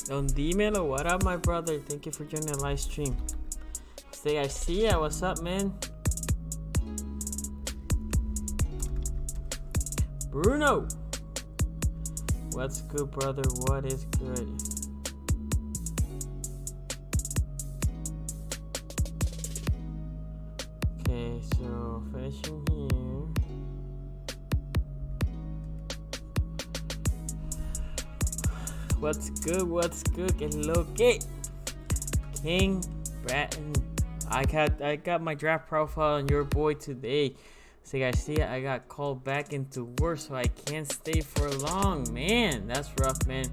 Don Dímelo, what up, my brother? Thank you for joining the live stream. Say I see ya. What's up, man? Bruno, what's good, brother? What is good? Okay, so finishing here. What's good? What's good? Que lo que? King Bratton. I got my draft profile on your boy today. So guys, see, I got called back into work, so I can't stay for long. Man, that's rough, man.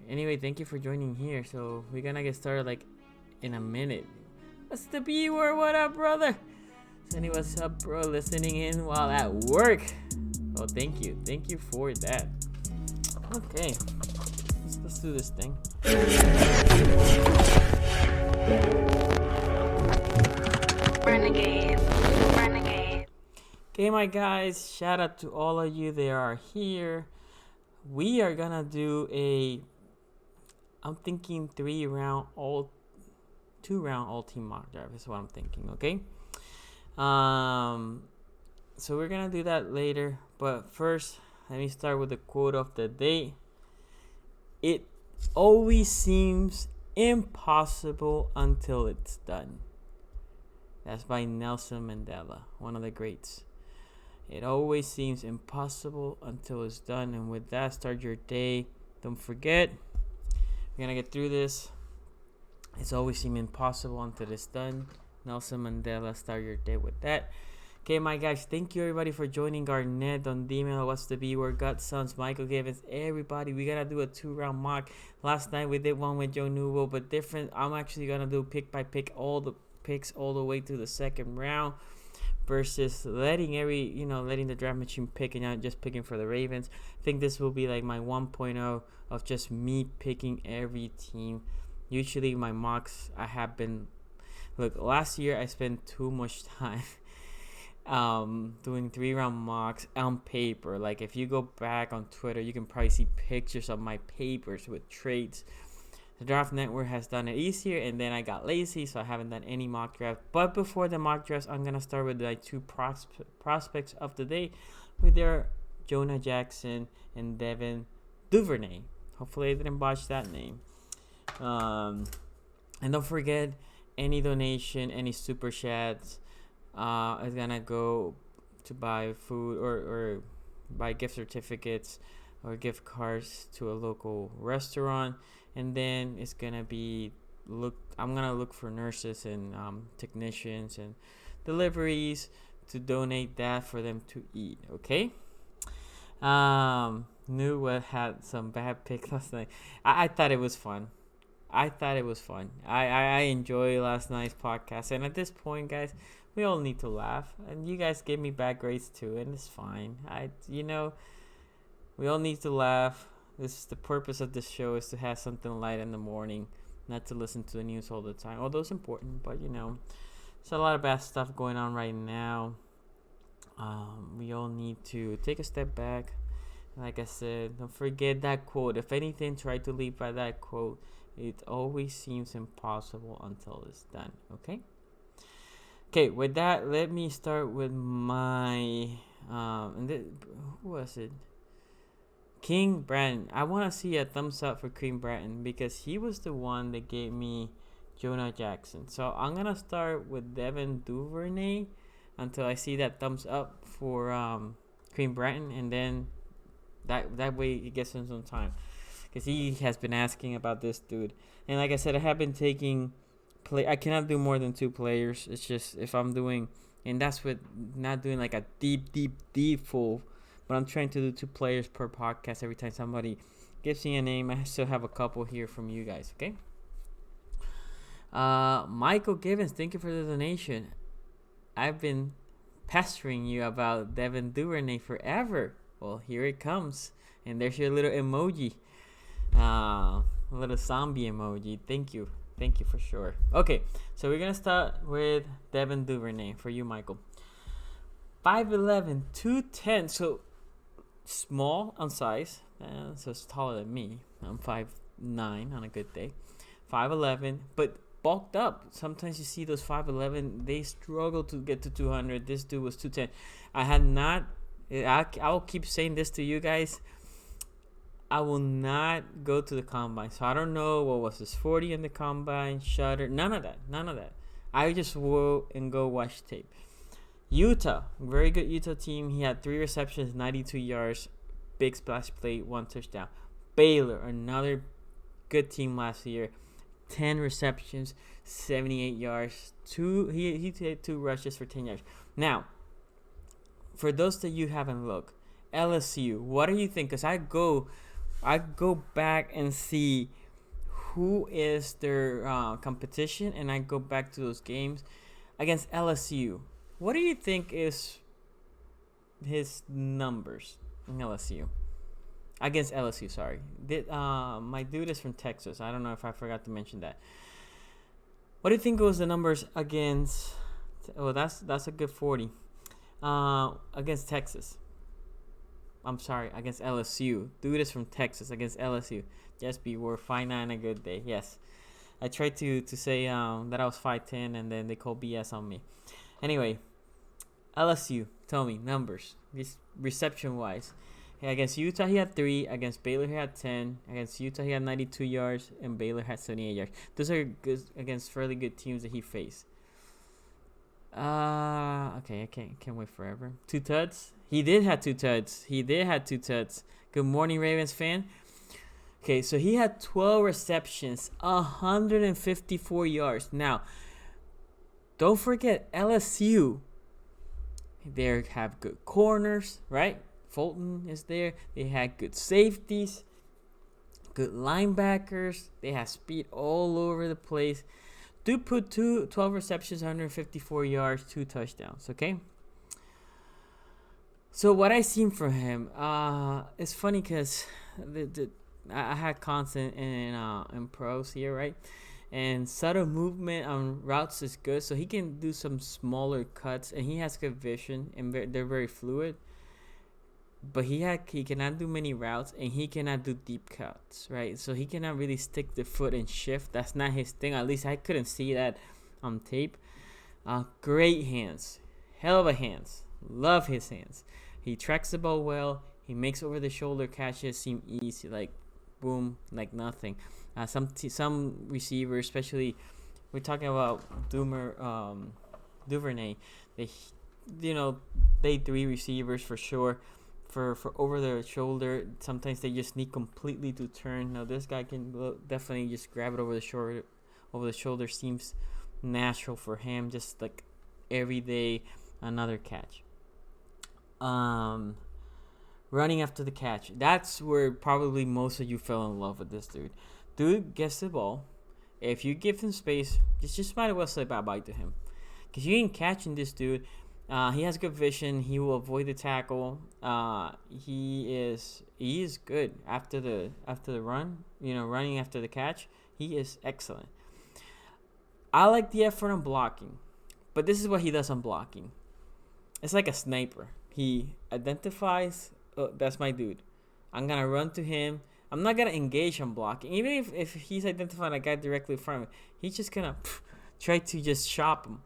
Anyway, thank you for joining here. So we're gonna get started like in a minute. What's the B word? What up, brother? Sunny, what's up, bro? Listening in while at work. Oh, thank you for that. Okay, let's do this thing. Renegade. Okay, my guys, shout out to all of you that are here. We are gonna do I'm thinking 2-round all team mock draft is what I'm thinking. Okay. So we're gonna do that later, but first, let me start with the quote of the day. It always seems impossible until it's done. That's by Nelson Mandela, one of the greats. It always seems impossible until it's done. And with that, start your day. Don't forget, we're going to get through this. It's always seems impossible until it's done. Nelson Mandela, start your day with that. Okay, my guys, thank you everybody for joining. Garnett, Don Dímelo, What's the B Word, Gut Sons, Michael Givens, everybody. We gotta do a 2-round mock. Last night we did one with Joe Newell, but different. I'm actually gonna do pick by pick, all the picks all the way to the second round, versus letting the draft machine pick and not just picking for the Ravens. I think this will be like my 1.0 of just me picking every team. Usually my mocks, I have been, last year I spent too much time doing 3-round mocks on paper. Like, if you go back on Twitter, you can probably see pictures of my papers with trades. The Draft Network has done it easier, and then I got lazy, so I haven't done any mock draft. But before the mock drafts, I'm gonna start with the 2 prospects of the day, with their Jonah Jackson and Devin Duvernay. Hopefully I didn't botch that name. And don't forget, any donation, any super chats is gonna go to buy food or buy gift certificates or gift cards to a local restaurant. And then it's gonna be I'm gonna look for nurses and technicians and deliveries to donate that for them to eat. Okay. Newell had some bad picks last night. I thought it was fun. I enjoyed last night's podcast, and at this point, guys, we all need to laugh, and you guys gave me bad grades too, and it's fine. We all need to laugh. This is the purpose of this show, is to have something light in the morning, not to listen to the news all the time. Although it's important, but there's a lot of bad stuff going on right now. We all need to take a step back. Like I said, don't forget that quote. If anything, try to live by that quote. It always seems impossible until it's done. Okay, with that, let me start with my who was it? King Bratton. I want to see a thumbs up for King Bratton, because he was the one that gave me Jonah Jackson. So I'm gonna start with Devin Duvernay until I see that thumbs up for King Bratton, and then that way he gets him some time, because he has been asking about this dude. And like I said, I have been taking I cannot do more than 2 players. It's just, if I'm doing, and that's with not doing like a deep full, but I'm trying to do 2 players per podcast. Every time somebody gives me a name, I still have a couple here from you guys. Okay. Michael Givens, thank you for the donation. I've been pestering you about Devin Duvernay forever. Well, here it comes, and there's your little emoji, a little zombie emoji. Thank you for sure. Okay, so we're gonna start with Devin Duvernay for you, Michael. 5'11", 210, so small on size, so it's taller than me. I'm 5'9" on a good day, 5'11", but bulked up. Sometimes you see those 5'11", they struggle to get to 200. This dude was 210. I will keep saying this to you guys. I will not go to the combine, so I don't know what was his 40 in the combine, shutter, none of that. I just will and go watch tape. Utah, very good Utah team. He had 3 receptions, 92 yards, big splash play, 1 touchdown. Baylor, another good team last year, 10 receptions, 78 yards. He did 2 rushes for 10 yards. Now, for those that you haven't looked, LSU, what do you think? Because I go back and see who is their competition, and I go back to those games against LSU. What do you think is his numbers in LSU? Against LSU, sorry. My dude is from Texas. I don't know if I forgot to mention that. What do you think was the numbers against? Oh, that's a good 40. Against Texas. I'm sorry, against LSU. Dude is from Texas against LSU. Just be worth 5'9" a good day. Yes. I tried to say that I was 5'10", and then they called BS on me. Anyway, LSU, tell me, numbers. This reception-wise. Against Utah, he had 3. Against Baylor, he had 10. Against Utah, he had 92 yards, and Baylor had 78 yards. Those are good against fairly good teams that he faced. Okay, I can't wait forever. 2 tuds. He did have 2 tuds. Good morning, Ravens fan. Okay, so he had 12 receptions, 154 yards. Now, don't forget LSU. They have good corners, right? Fulton is there. They had good safeties, good linebackers. They have speed all over the place. Dude put 12 receptions, 154 yards, 2 touchdowns, okay? So what I seen from him, it's funny because I had content in pros here, right? And subtle movement on routes is good, so he can do some smaller cuts, and he has good vision, and they're very fluid. But he cannot do many routes, and he cannot do deep cuts, right? So he cannot really stick the foot and shift. That's not his thing. At least I couldn't see that on tape. Great hands, hell of a hands. Love his hands. He tracks the ball well. He makes over-the-shoulder catches seem easy, like boom, like nothing. Some receivers, especially we're talking about Duvernay. They 3 receivers for sure. For over the shoulder, sometimes they just need completely to turn. Now this guy can definitely just grab it over the shoulder. Over the shoulder seems natural for him. Just like every day, another catch. Running after the catch. That's where probably most of you fell in love with this dude. Dude gets the ball. If you give him space, just might as well say bye-bye to him. Because you ain't catching this dude. He has good vision. He will avoid the tackle. He is good after the run. Running after the catch. He is excellent. I like the effort on blocking, but this is what he does on blocking. It's like a sniper. He identifies, oh, that's my dude. I'm gonna run to him. I'm not gonna engage on blocking, even if he's identifying a guy directly in front of him. He's just gonna try to just chop him,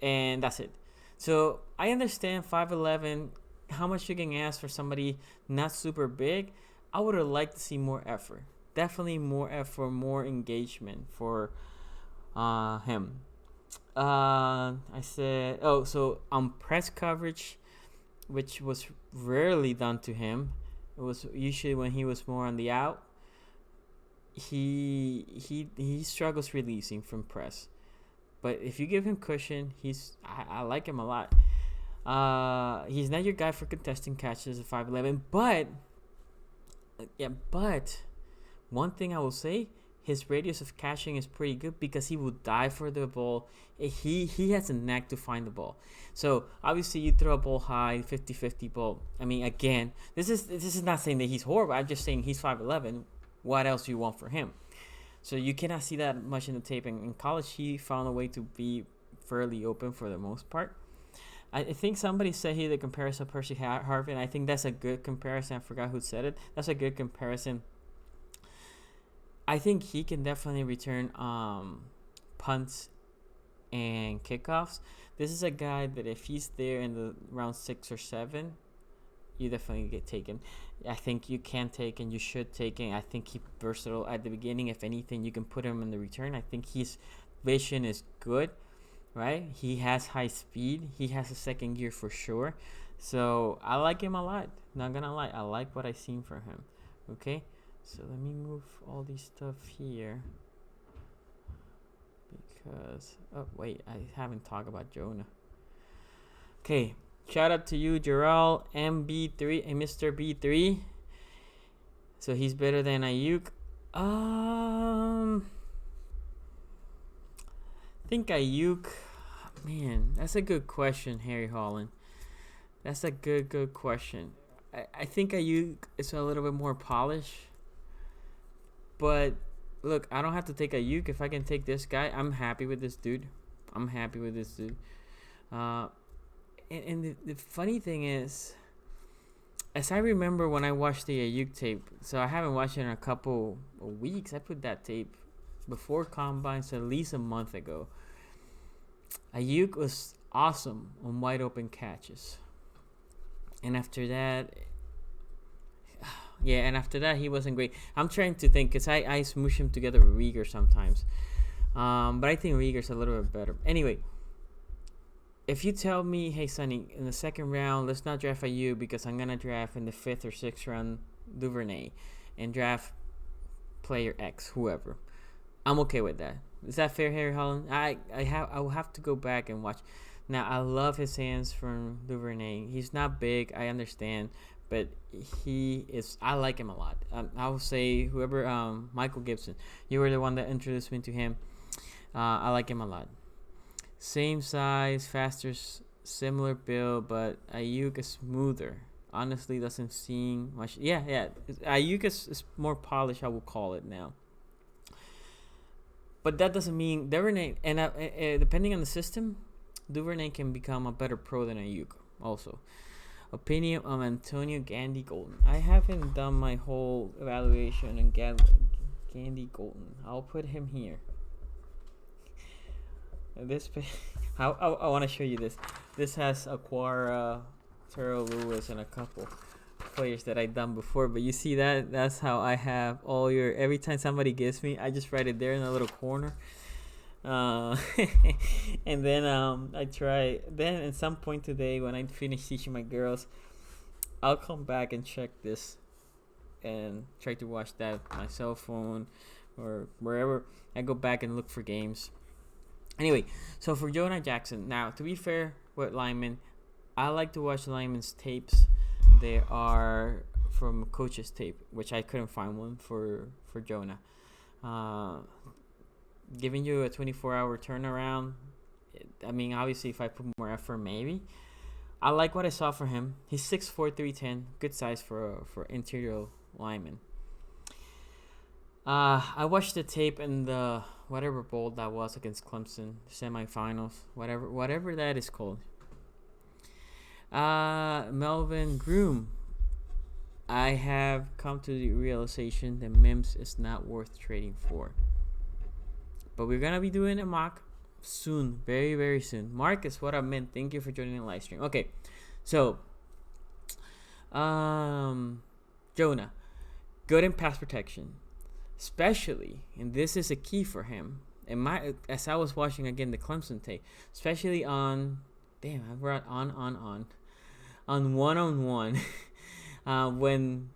and that's it. So I understand 5'11", how much you can ask for somebody not super big. I would have liked to see more effort. Definitely more effort, more engagement for him. I said, so on press coverage, which was rarely done to him. It was usually when he was more on the out. He struggles releasing from press. But if you give him cushion, I like him a lot. He's not your guy for contesting catches at 5'11", but one thing I will say, his radius of catching is pretty good because he will dive for the ball. He has a knack to find the ball. So obviously you throw a ball high, 50-50 ball. I mean, again, this is not saying that he's horrible. I'm just saying he's 5'11". What else do you want for him? So you cannot see that much in the tape. And in college, he found a way to be fairly open for the most part. I think somebody said here the comparison of Percy Harvin. I think that's a good comparison. I forgot who said it. That's a good comparison. I think he can definitely return punts and kickoffs. This is a guy that if he's there in the round 6 or 7, you definitely get taken. I think you can take and you should take him. I think he's versatile at the beginning. If anything, you can put him in the return. I think his vision is good, right? He has high speed. He has a second gear for sure. So I like him a lot. Not gonna lie, I like what I've seen from him. Okay, so let me move all these stuff here because I haven't talked about Jonah. Okay, shout out to you, Gerald MB3 and Mr. B3. So he's better than Ayuk. I think Ayuk. Man, that's a good question, Harry Holland. That's a good question. I think Ayuk is a little bit more polished. But look, I don't have to take Ayuk. If I can take this guy, I'm happy with this dude. And the funny thing is, as I remember when I watched the Ayuk tape, so I haven't watched it in a couple of weeks. I put that tape before Combine, so at least a month ago. Ayuk was awesome on wide open catches. And after that, he wasn't great. I'm trying to think, because I smoosh him together with Rieger sometimes. But I think Rieger's a little bit better. Anyway, if you tell me, hey, Sonny, in the second round, let's not draft Ayuk because I'm going to draft in the 5th or 6th round Duvernay and draft player X, whoever, I'm okay with that. Is that fair, Harry Holland? I will have to go back and watch. Now, I love his hands from Duvernay. He's not big, I understand, but I like him a lot. I will say whoever, Michael Gibson, you were the one that introduced me to him. I like him a lot. Same size, faster, similar build, but Ayuk is smoother. Honestly, doesn't seem much. Yeah. Ayuk is more polished, I will call it now. But that doesn't mean Duvernay, and depending on the system, Duvernay can become a better pro than Ayuk also. Opinion of Antonio Gandy Golden. I haven't done my whole evaluation on Gandy Golden. I'll put him here. I want to show you this. This has Aquara, Terrell Lewis, and a couple players that I've done before. But you see that? That's how I have all your. Every time somebody gives me, I just write it there in a little corner. And then I try. Then at some point today, when I finish teaching my girls, I'll come back and check this, and try to watch that on my cell phone or wherever. I go back and look for games. Anyway, so for Jonah Jackson, now to be fair with linemen, I like to watch linemen's tapes. They are from coach's tape, which I couldn't find one for Jonah. Giving you a 24-hour turnaround, I mean, obviously if I put more effort, maybe. I like what I saw for him. He's 6'4", 310, good size for interior lineman. I watched the tape in the whatever bowl that was against Clemson, semifinals, whatever that is called. Melvin Groom. I have come to the realization that Mims is not worth trading for. But we're gonna be doing a mock soon, very, very soon. Marcus, what up, man? Thank you for joining the live stream. Okay, so Jonah, good in pass protection, especially, and this is a key for him. As I was watching again the Clemson tape, especially on one-on-one, when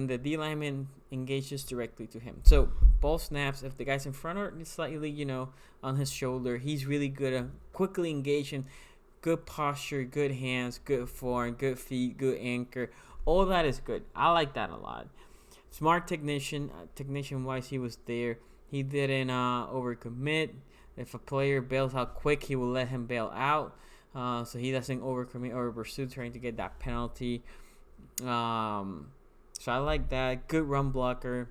the D lineman engages directly to him. So ball snaps, if the guy's in front or slightly, on his shoulder, he's really good at quickly engaging. Good posture, good hands, good form, good feet, good anchor. All that is good. I like that a lot. Smart technician-wise, he was there. He didn't overcommit. If a player bails out quick, he will let him bail out. So he doesn't overcommit or pursue trying to get that penalty. So I like that. Good run blocker.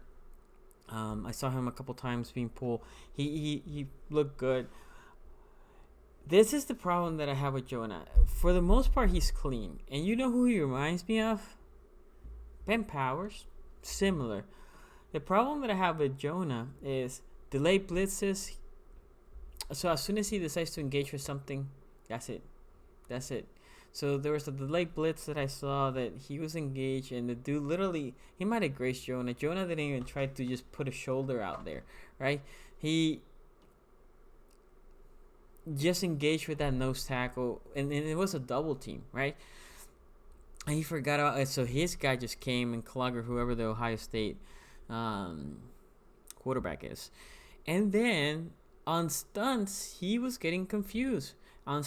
I saw him a couple times being pulled. He looked good. This is the problem that I have with Jonah. For the most part, he's clean. And you know who he reminds me of? Ben Powers. Similar. The problem that I have with Jonah is delayed blitzes. So as soon as he decides to engage with something, that's it. That's it. So there was a delayed blitz that I saw that he was engaged, and the dude literally, he might have graced Jonah. Jonah didn't even try to just put a shoulder out there, right? He just engaged with that nose tackle, and it was a double team, right? And he forgot about it. So his guy just came and cloggered whoever the Ohio State quarterback is. And then on stunts, he was getting confused. And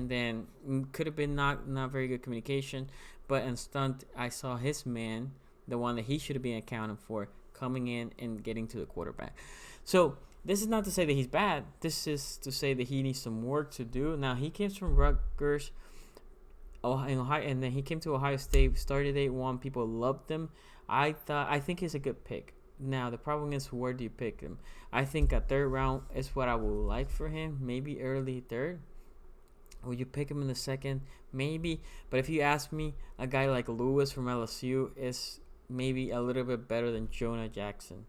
then could have been not very good communication. But on stunt, I saw his man, the one that he should have been accounting for, coming in and getting to the quarterback. So this is not to say that he's bad. This is to say that he needs some work to do. Now, he came from Rutgers, Ohio, and then he came to Ohio State, started 8-1. People loved him. I think he's a good pick. Now, the problem is, where do you pick him? I think a third round is what I would like for him. Maybe early third. Would you pick him in the second? Maybe. But if you ask me, a guy like Lewis from LSU is maybe a little bit better than Jonah Jackson,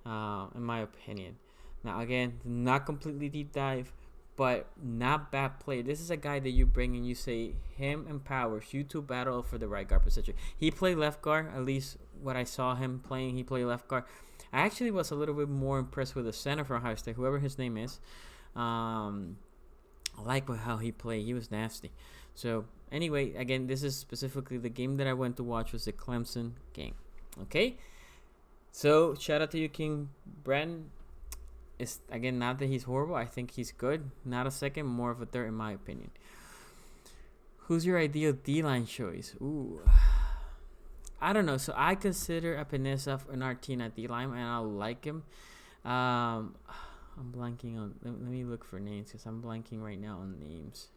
in my opinion. Now, again, not completely deep dive, but not bad play. This is a guy that you bring and you say, him and Powers, you two battle for the right guard position. He played left guard, at least what I saw him playing. He played left guard. I actually was a little bit more impressed with the center from Ohio State, whoever his name is. I like how he played. He was nasty. So, anyway, again, this is specifically the game that I went to watch was the Clemson game. Okay? So, shout out to you, King Brenton. It's, again, not that he's horrible. I think he's good. Not a second, more of a third in my opinion. Who's your ideal D-line choice? Ooh. I don't know. So I consider Epinesa an Artina D-line, and I like him. I'm blanking on... Let me look for names, because I'm blanking right now on names.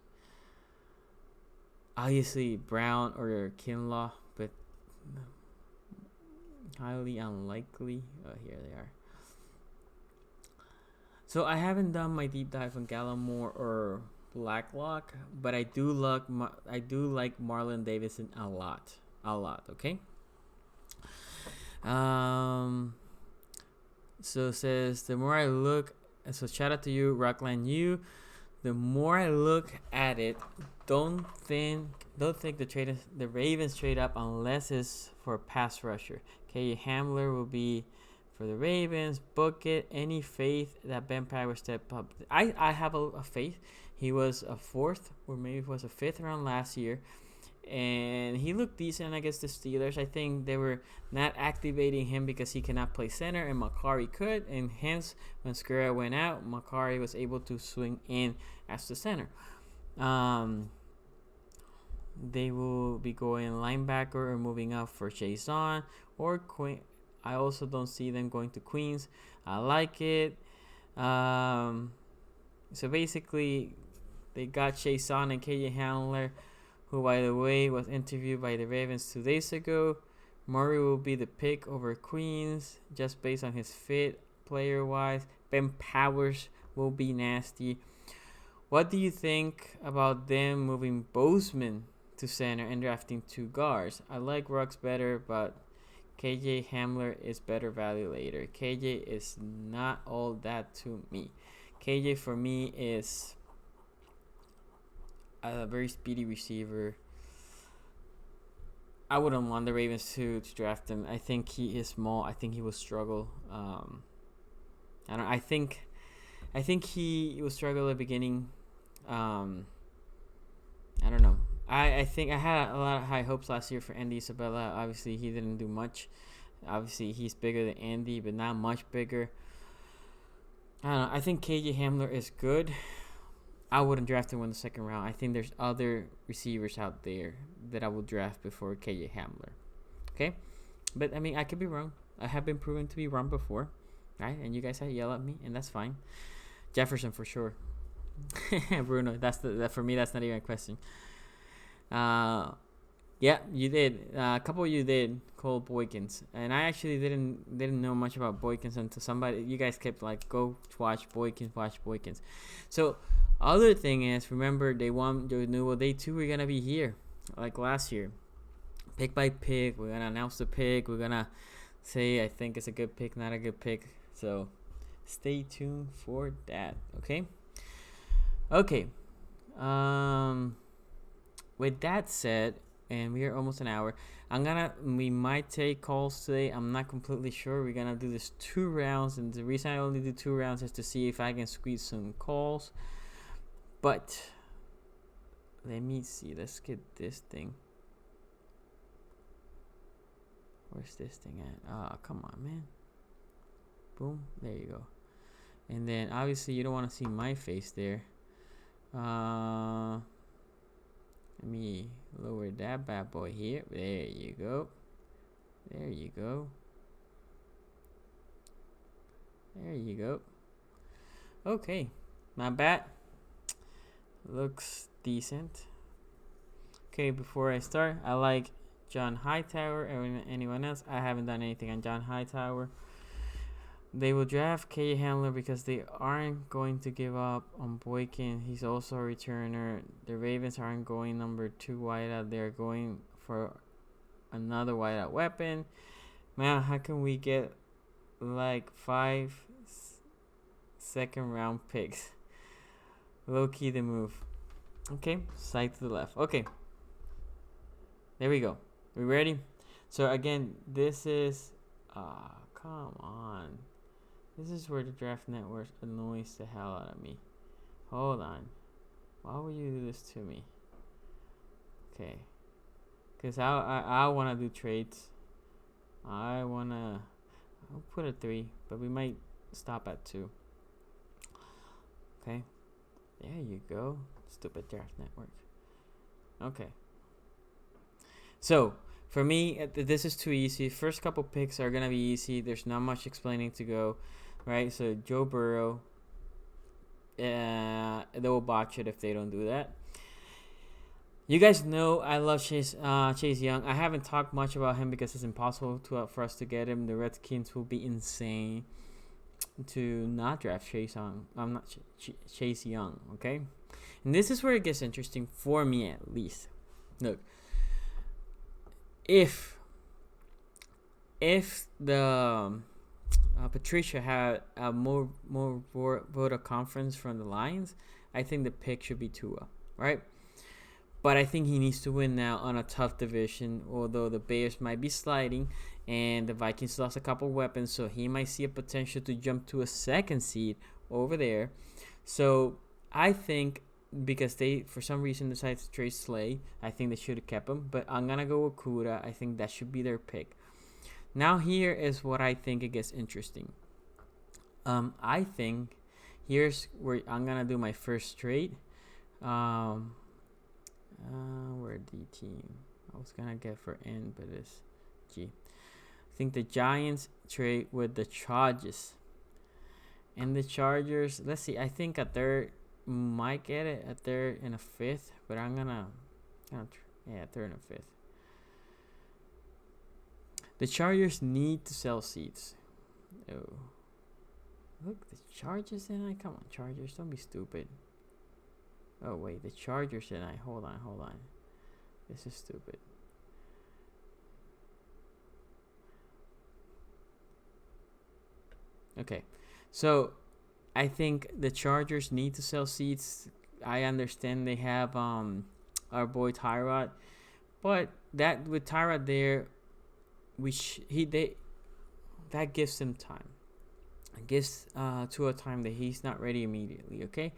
Obviously, Brown or Kinlaw, but highly unlikely. Oh, here they are. So I haven't done my deep dive on Gallimore or Blacklock, but I do like Marlon Davidson a lot. Okay. So it says the more I look. So shout out to you, Rockland U. The more I look at it, don't think the Ravens trade up unless it's for a pass rusher. Okay, Hamler will be for the Ravens. Book it. Any faith that Ben Powers step up? I have a faith. He was a fourth or maybe it was a fifth round last year, and he looked decent against the Steelers. I think they were not activating him because he cannot play center and Makari could, and hence when Skura went out, Makari was able to swing in as the center. They will be going linebacker or moving up for Jason or Queen. I also don't see them going to Queens. I like it. So basically, they got Jason and KJ Handler, who, by the way, was interviewed by the Ravens 2 days ago. Murray will be the pick over Queens, just based on his fit, player-wise. Ben Powers will be nasty. What do you think about them moving Bozeman to center and drafting 2 guards? I like Ruggs better, but KJ Hamler is better value later. KJ is not all that to me. KJ for me is a very speedy receiver. I wouldn't want the Ravens to draft him. I think he is small. I think he will struggle. I think he will struggle at the beginning. I don't know. I think I had a lot of high hopes last year for Andy Isabella. Obviously, he didn't do much. Obviously, he's bigger than Andy, but not much bigger. I don't know. I think KJ Hamler is good. I wouldn't draft him in the second round. I think there's other receivers out there that I would draft before KJ Hamler. Okay? But, I mean, I could be wrong. I have been proven to be wrong before. Right? And you guys have yelled at me, and that's fine. Jefferson for sure. Bruno, for me, that's not even a question. Yeah, you did. A couple of you did call Boykins, and I actually didn't know much about Boykins until you guys kept like, go watch Boykins. So other thing is, remember they knew well, day 2 we're gonna be here like last year, pick by pick. We're gonna announce the pick. We're gonna say I think it's a good pick, not a good pick. So stay tuned for that. Okay. With that said, and we are almost an hour. We might take calls today. I'm not completely sure. We're gonna do this 2 rounds, and the reason I only do 2 rounds is to see if I can squeeze some calls. But let me see. Let's get this thing. Where's this thing at? Oh, come on, man. Boom. There you go. And then obviously you don't want to see my face there. Let me lower that bad boy here. There you go. There you go. There you go. Okay. Not bad. Looks decent. Okay, before I start, I like John Hightower. Anyone else? I haven't done anything on John Hightower. They will draft K. Handler because they aren't going to give up on Boykin. He's also a returner. The Ravens aren't going number 2 wideout. They're going for another wideout weapon. Man, how can we get like 5 second round picks? Low key the move. Okay, side to the left. Okay. There we go. We ready? So again, this is come on. This is where the draft network annoys the hell out of me. Hold on. Why would you do this to me? Okay. Because I want to do trades. I'll put a 3, but we might stop at 2. Okay. There you go. Stupid draft network. Okay. So, for me, this is too easy. First couple picks are going to be easy. There's not much explaining to go. Right, so Joe Burrow, they will botch it if they don't do that. You guys know I love Chase Young. I haven't talked much about him because it's impossible for us to get him. The Redskins will be insane to not draft Chase Young. I'm not Chase Young, okay? And this is where it gets interesting for me, at least. Look, if the Patricia had a more vote of confidence from the Lions, I think the pick should be Tua, right? But I think he needs to win now on a tough division, although the Bears might be sliding and the Vikings lost a couple weapons, so he might see a potential to jump to a 2nd seed over there. So I think because they, for some reason, decided to trade Slay, I think they should have kept him. But I'm going to go with Kuda. I think that should be their pick. Now here is what I think it gets interesting. I think here's where I'm gonna do my first trade. Where D team? I was gonna get for N, but it's G. I think the Giants trade with the Chargers, and the Chargers. Let's see. I think a 3rd might get it, a 3rd and a 5th, but I'm gonna 3rd and a 5th. The Chargers need to sell seats. Oh. Look, the Chargers and I. Come on, Chargers. Don't be stupid. Oh, wait. The Chargers and I. Hold on. This is stupid. Okay. So, I think the Chargers need to sell seats. I understand they have our boy Tyrod. But that with Tyrod there, that gives him time. It gives Tua time that he's not ready immediately. Okay,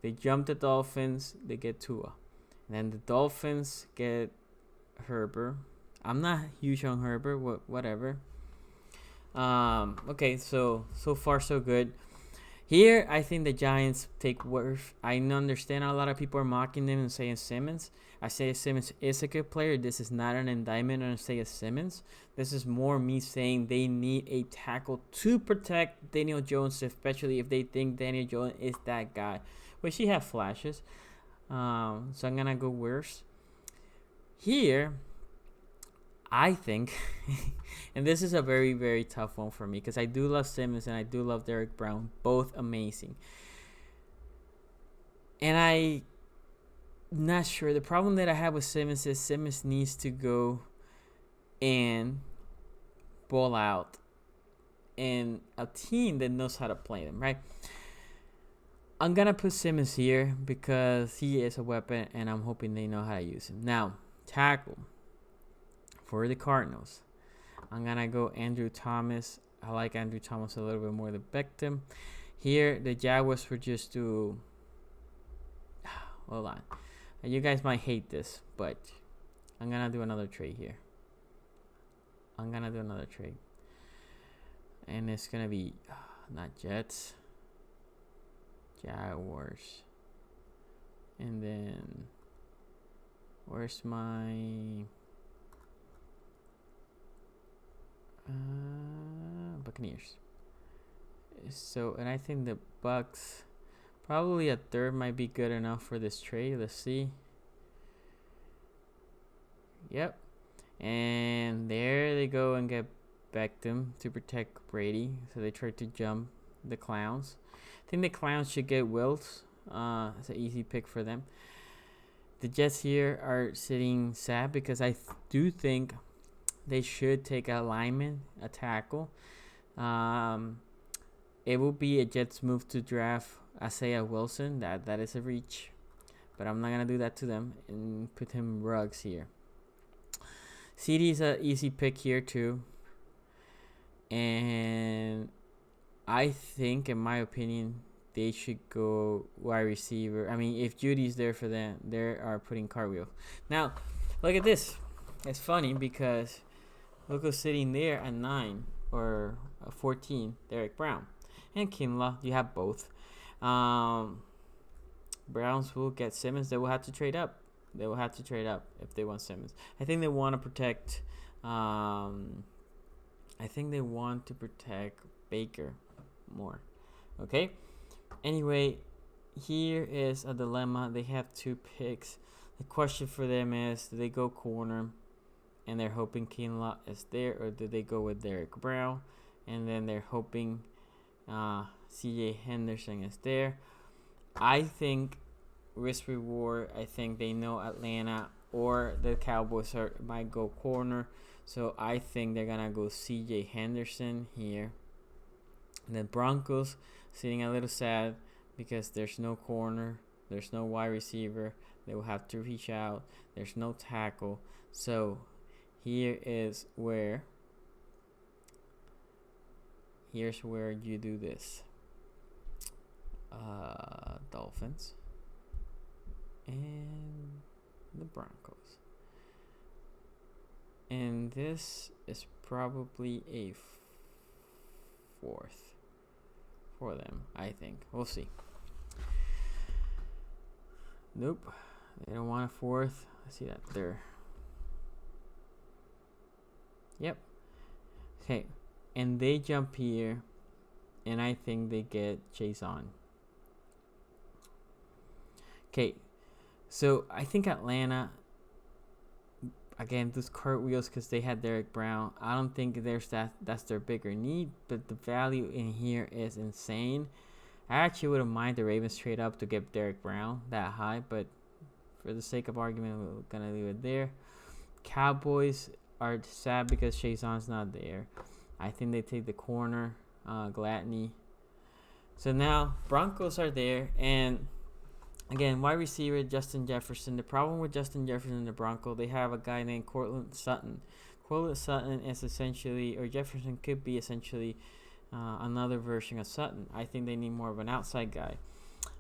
they jump the Dolphins, they get Tua, and then the Dolphins get Herbert. I'm not huge on Herbert. Whatever. Okay, so far so good. Here, I think the Giants take worth. I understand a lot of people are mocking them and saying Simmons. I say Simmons is a good player. This is not an indictment on Isaiah Simmons. This is more me saying they need a tackle to protect Daniel Jones, especially if they think Daniel Jones is that guy, which he has flashes. So I'm going to go worse. Here, I think, and this is a very, very tough one for me because I do love Simmons and I do love Derek Brown. Both amazing. And I'm not sure. The problem that I have with Simmons is Simmons needs to go and ball out in a team that knows how to play them, right? I'm going to put Simmons here because he is a weapon, and I'm hoping they know how to use him. Now, tackle for the Cardinals. I'm going to go Andrew Thomas. I like Andrew Thomas a little bit more than Beckham. Here, the Jaguars were just to... Hold on. You guys might hate this, but I'm going to do another trade here. And it's going to be not Jets. Jaguars. And then where's my Buccaneers? So, and I think the Bucks, probably a third might be good enough for this trade. Let's see. Yep. And there they go and get Beckham to protect Brady. So they tried to jump the Clowns. I think the Clowns should get Wills. It's an easy pick for them. The Jets here are sitting sad because I do think they should take a lineman, a tackle. It will be a Jets move to draft Isaiah Wilson. That is a reach. But I'm not going to do that to them and put him Ruggs here. CD is an easy pick here too. And I think, in my opinion, they should go wide receiver. I mean, if Judy's there for them, they are putting cartwheels. Now, look at this. It's funny because look who's sitting there at 9 or 14, Derek Brown. And Kinlaw, you have both. Browns will get Simmons. They will have to trade up. If they want Simmons. I think they want to protect. Baker more. Okay. Anyway, here is a dilemma. They have 2 picks. The question for them is, do they go corner and they're hoping Kinlaw is there, or do they go with Derek Brown and then they're hoping CJ Henderson is there? I think risk reward, I think they know Atlanta or the Cowboys might go corner. So I think they're going to go CJ Henderson here. And the Broncos sitting a little sad because there's no corner. There's no wide receiver. They will have to reach out. There's no tackle. So here's where you do this. Dolphins and the Broncos. And this is probably a 4th for them, I think. We'll see. Nope. They don't want a 4th. I see that there. Yep. Okay. And they jump here. And I think they get Chase on. Okay. So I think Atlanta, again, those cartwheels because they had Derek Brown. I don't think that's their bigger need, but the value in here is insane. I actually wouldn't mind the Ravens trade up to get Derek Brown that high, but for the sake of argument, we're gonna leave it there. Cowboys are sad because Chazon's not there. I think they take the corner, Gladney. So now Broncos are there, and again, wide receiver Justin Jefferson. The problem with Justin Jefferson and the Broncos, they have a guy named Cortland Sutton. Cortland Sutton is essentially, or Jefferson could be essentially another version of Sutton. I think they need more of an outside guy.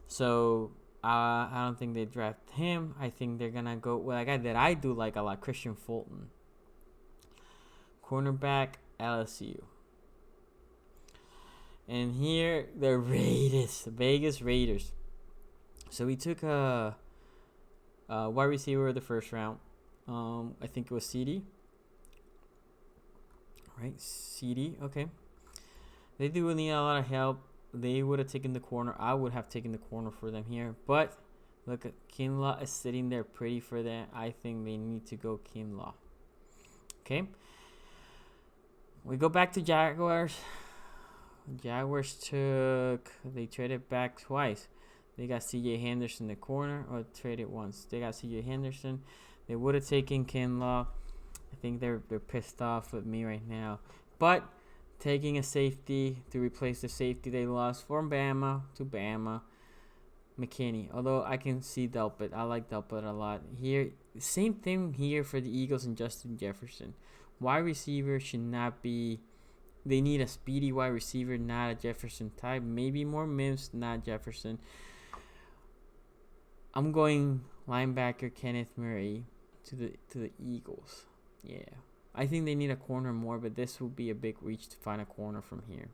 So I don't think they draft him. I think they're going to go with a guy that I do like a lot, Christian Fulton. Cornerback, LSU. And here, the Raiders, the Vegas Raiders. So we took a wide receiver of the first round. I think it was CD. Right, CD, okay. They do need a lot of help. They would have taken the corner. I would have taken the corner for them here. But look, Kinlaw is sitting there pretty for them. I think they need to go Kinlaw. Okay. We go back to Jaguars. Jaguars they traded back twice. They got CJ Henderson in the corner, or traded once. They got CJ Henderson. They would have taken Kinlaw. I think they're pissed off with me right now. but taking a safety to replace the safety they lost from Bama to Bama, McKinney. Although I can see Delpit. I like Delpit a lot. Here, same thing here for the Eagles and Justin Jefferson. Wide receiver should not be. They need a speedy wide receiver, not a Jefferson type. Maybe more Mims, not Jefferson. I'm going linebacker Kenneth Murray to the Eagles. Yeah. I think they need a corner more, but this will be a big reach to find a corner from here.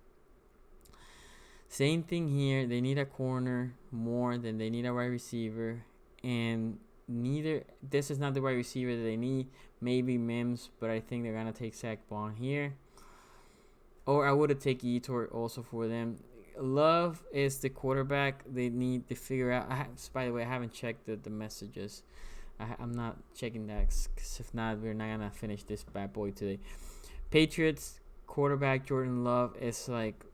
Same thing here. They need a corner more than they need a wide receiver. And this is not the wide receiver that they need. Maybe Mims, but I think they're going to take Zach Bond here. Or I would have taken Etor also for them. Love is the quarterback. They need to figure out. By the way, I haven't checked the messages. I'm not checking that, because if not, we're not going to finish this bad boy today. Patriots quarterback Jordan Love is like,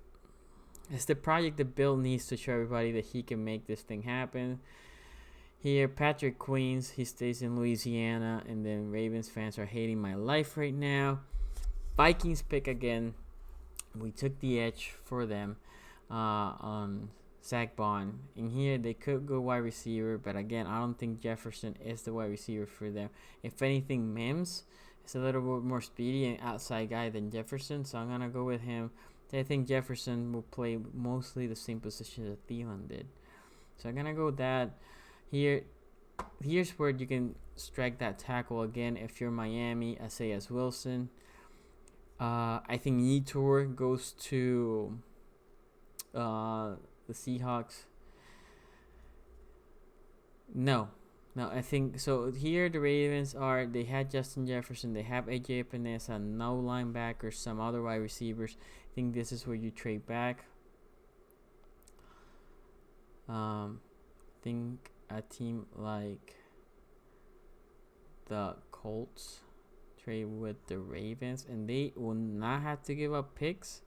it's the project that Bill needs to show everybody that he can make this thing happen. Here, Patrick Queens, he stays in Louisiana, and then Ravens fans are hating my life right now. Vikings pick again. We took the edge for them on Zach Bond. And here they could go wide receiver, but again, I don't think Jefferson is the wide receiver for them. If anything, Mims is a little bit more speedy and outside guy than Jefferson, so I'm going to go with him. I think Jefferson will play mostly the same position that Thielen did. So I'm going to go with that. Here's where you can strike that tackle again if you're Miami, Isaiah Wilson. I think Yetur goes to the Seahawks. No, I think so. Here the Ravens are. They had Justin Jefferson. They have AJ Epinesa. No linebackers. Some other wide receivers. I think this is where you trade back. Think a team like the Colts trade with the Ravens, and they will not have to give up picks.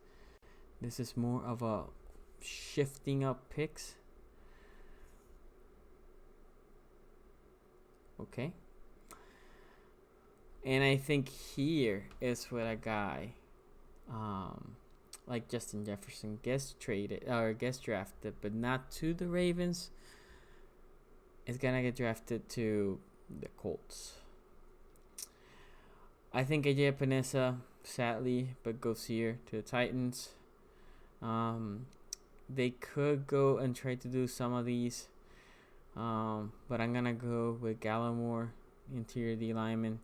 This is more of a shifting up picks. Okay. And I think here is what a guy like Justin Jefferson gets traded or gets drafted, but not to the Ravens. Is gonna get drafted to the Colts. I think AJ Epinesa, sadly, but goes here to the Titans. They could go and try to do some of these, but I'm gonna go with Gallimore, interior D lineman.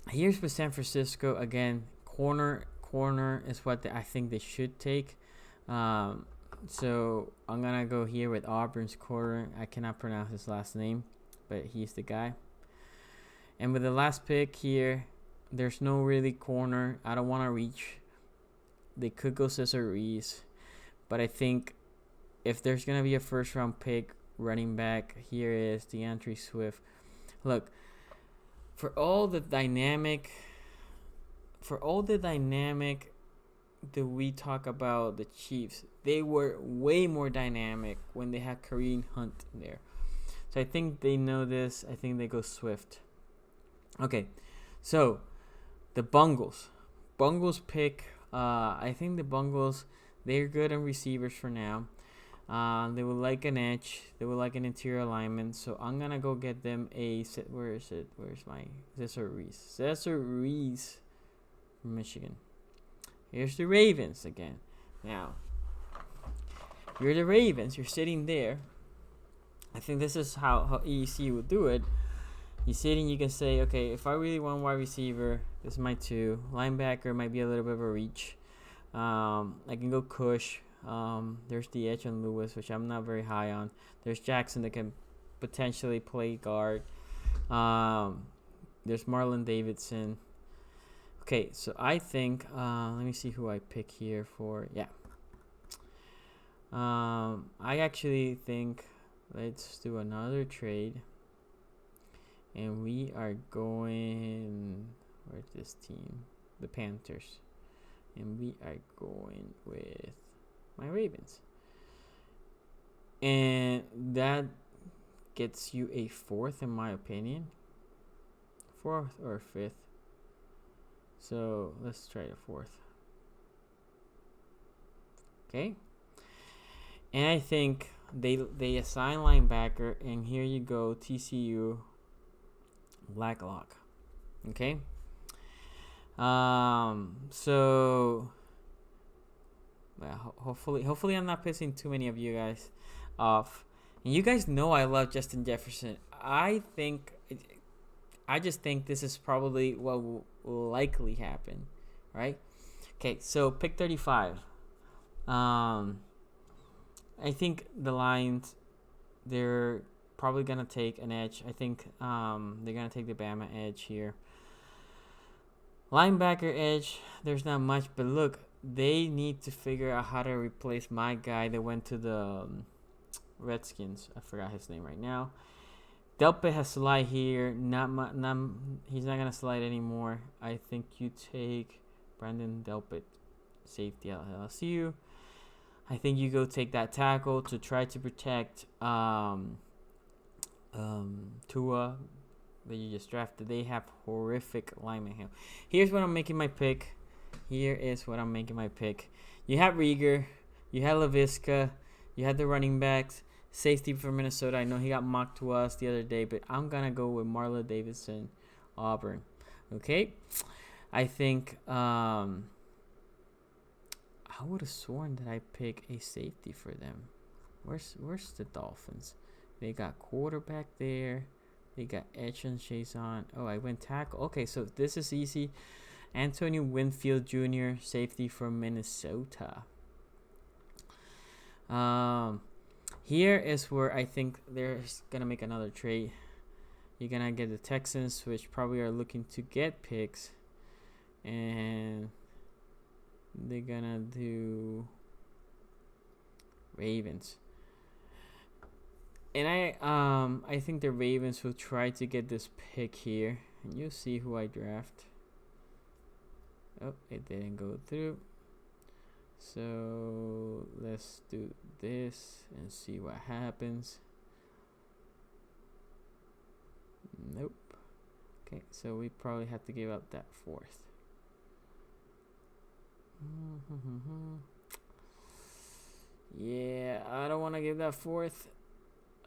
Here's for San Francisco again. Corner is what I think they should take. So I'm gonna go here with Auburn's corner. I cannot pronounce his last name, but he's the guy. And with the last pick here, there's no really corner. I don't want to reach. They could go Cesar Ruiz, but I think if there's gonna be a first round pick running back, here is DeAndre Swift. Look, for all the dynamic that we talk about the Chiefs, they were way more dynamic when they had Kareem Hunt in there. So I think they know this. I think they go Swift. Okay, so the Bungles pick. I think the Bungles, they're good on receivers for now. They would like an edge. They would like an interior alignment. So I'm gonna go get them a. Where is it? Where's my Cesar Ruiz? Cesar Ruiz from Michigan. Here's the Ravens again. Now, you're the Ravens. You're sitting there. I think this is how EC would do it. You're sitting, you can say, okay, if I really want wide receiver, this is my 2. Linebacker might be a little bit of a reach. I can go Kush. There's the edge on Lewis, which I'm not very high on. There's Jackson that can potentially play guard. There's Marlon Davidson. Okay, so I think, let me see who I pick here for, yeah. I actually think, let's do another trade. And we are going, where's this team? The Panthers. And we are going with my Ravens. And that gets you a 4th, in my opinion. 4th or 5th. So let's try the 4th. Okay. And I think they assign linebacker, and here you go, TCU Blacklock. Okay. So well, hopefully I'm not pissing too many of you guys off. And you guys know I love Justin Jefferson. I just think this is probably what will likely happen, right? Okay, so pick 35. I think the Lions, they're probably gonna take an edge. I think they're gonna take the Bama edge here. Linebacker edge, there's not much, but look, they need to figure out how to replace my guy that went to the Redskins. I forgot his name right now. Delpit has slide here. He's not gonna slide anymore. I think you take Brandon Delpit, safety at LSU. I think you go take that tackle to try to protect Tua that you just drafted. They have horrific linemen here. Here's what I'm making my pick. You have Rieger, you had LaVisca, you had the running backs, safety for Minnesota. I know he got mocked to us the other day, but I'm gonna go with Marla Davidson, Auburn. Okay, I think I would have sworn that I picked a safety for them. Where's the Dolphins? They got quarterback there. They got Etch and Chazon. Oh, I went tackle. Okay, so this is easy. Antonio Winfield Jr., safety from Minnesota. Here is where I think they're gonna make another trade. You're gonna get the Texans, which probably are looking to get picks, and they're gonna do Ravens. And I think the Ravens will try to get this pick here, and you'll see who I draft. Oh, it didn't go through. So let's do this and see what happens. Nope. Okay, so we probably have to give up that 4th. Yeah, I don't want to give that 4th.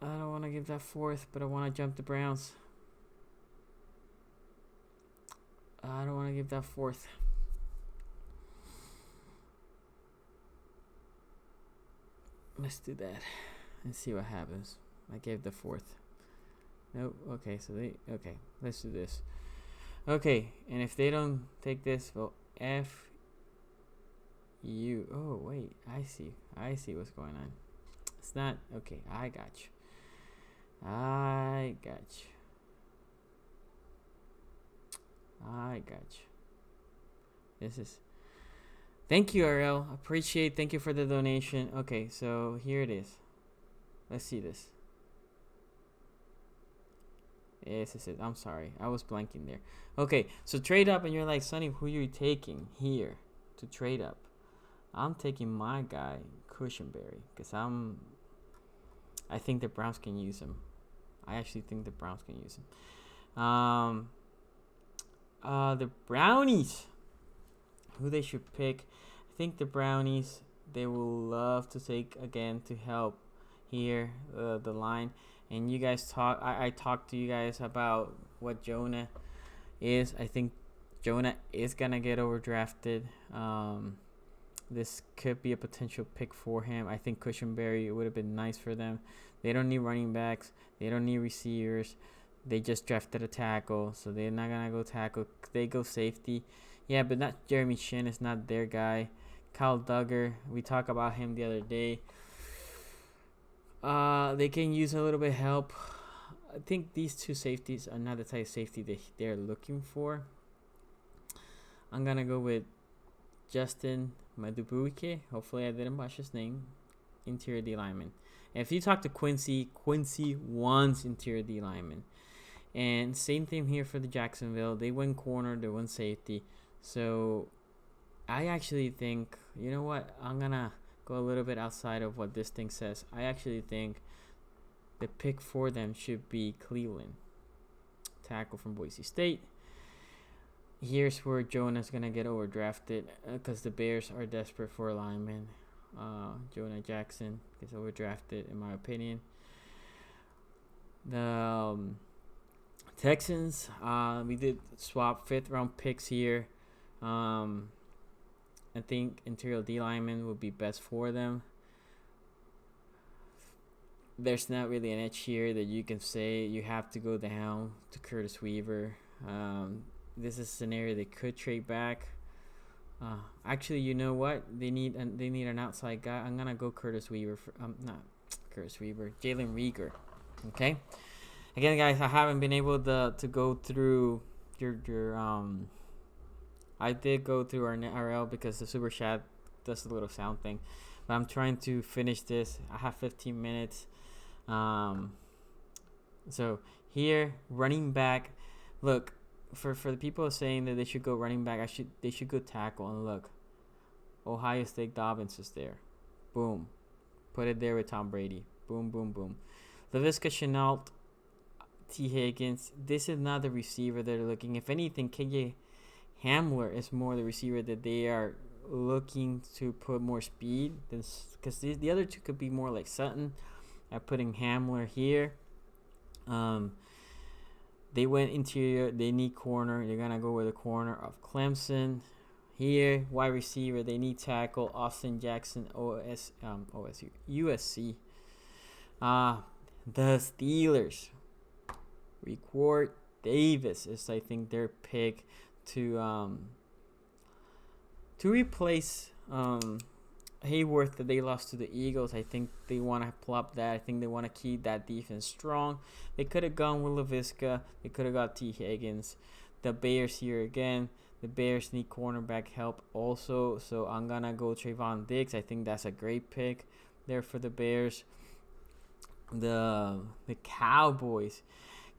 But I want to jump the Browns. I don't want to give that 4th. Let's do that and see what happens. I gave the 4th. Nope. Okay, okay, let's do this. Okay, and if they don't take this, well, F you. Oh, wait, I see what's going on. It's not, okay, I got you. This is, thank you, RL. Thank you for the donation. Okay, so here it is. Let's see this. Yes, is it. I'm sorry, I was blanking there. Okay, so trade up, and you're like, Sonny, who are you taking here to trade up? I'm taking my guy, Cushenberry, because I think the Browns can use him. I actually think the Browns can use him. The Brownies, who they should pick. I think the Brownies, they will love to take again to help here the line. And you guys I talked to you guys about what Jonah is. I think Jonah is gonna get overdrafted. This could be a potential pick for him. I think Cushenberry would have been nice for them. They don't need running backs. They don't need receivers. They just drafted a tackle, so they're not gonna go tackle. They go safety. Yeah, but not Jeremy Shin is not their guy. Kyle Duggar, we talked about him the other day. They can use a little bit of help. I think these two safeties are not the type of safety they're looking for. I'm gonna go with Justin Madubuike. Hopefully I didn't botch his name. Interior D lineman. And if you talk to Quincy wants interior D lineman. And same thing here for the Jacksonville. They went corner, they went safety. So I actually think, you know what? I'm gonna go a little bit outside of what this thing says. I actually think the pick for them should be Cleveland. Tackle from Boise State. here's where Jonah's gonna get overdrafted because the Bears are desperate for a lineman. Jonah Jackson gets overdrafted, in my opinion. The Texans, we did swap 5th round picks here. I think interior D lineman would be best for them. There's not really an edge here that you can say you have to go down to Curtis Weaver. This is a scenario they could trade back. Actually, you know what? They need an outside guy. I'm gonna go Curtis Weaver. Jalen Reagor. Okay. Again, guys, I haven't been able to go through your I did go through our NetRL because the super chat does the little sound thing, but I'm trying to finish this. I have 15 minutes. So here, running back. Look, for the people saying that they should go running back, they should go tackle. And look, Ohio State Dobbins is there. Boom, put it there with Tom Brady. Boom, boom, boom. Laviska Shenault, T. Higgins. This is not the receiver they're looking. If anything, KJ Hamler is more the receiver that they are looking to put more speed. Because the other two could be more like Sutton. At putting Hamler here. They went interior. They need corner. They're gonna go with the corner of Clemson. Here, wide receiver. They need tackle. Austin Jackson, USC. The Steelers. Record Davis is, I think, their pick to replace Hayworth that they lost to the Eagles. I think they want to plop that. I think they want to keep that defense strong. They could have gone with Laviska. They could have got T. Higgins. The Bears here again. The Bears need cornerback help also. So I'm going to go Trayvon Diggs. I think that's a great pick there for the Bears. The Cowboys.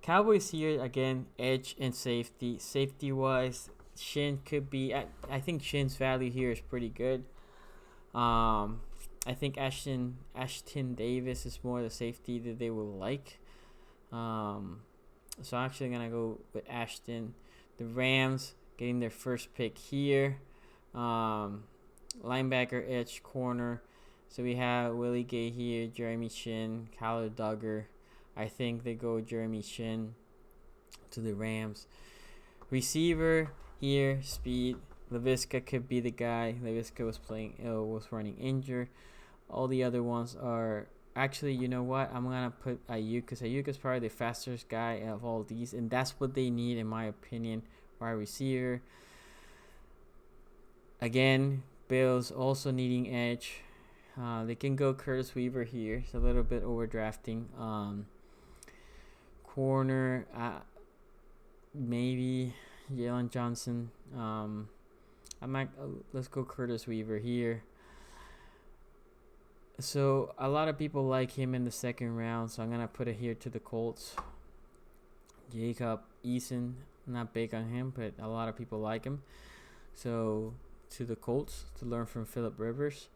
Cowboys here again, edge and safety. Safety-wise, Shin could be... I think Shin's value here is pretty good. I think Ashton Davis is more the safety that they will like. So I'm actually going to go with Ashton. The Rams getting their first pick here. Linebacker, edge, corner. So we have Willie Gay here, Jeremy Shin, Kyler Duggar. I think they go Jeremy Shin to the Rams. Receiver here, speed. Laviska could be the guy. Laviska was running injured. All the other ones are actually, you know what? I'm gonna put Ayuk because Ayuk is probably the fastest guy of all these, and that's what they need, in my opinion. Wide receiver. Again, Bills also needing edge. They can go Curtis Weaver here. It's a little bit overdrafting. Corner, maybe Jalen Johnson. Let's go Curtis Weaver here. So a lot of people like him in the second round, so I'm gonna put it here to the Colts. Jacob Eason, not big on him, but a lot of people like him. So to the Colts to learn from Phillip Rivers.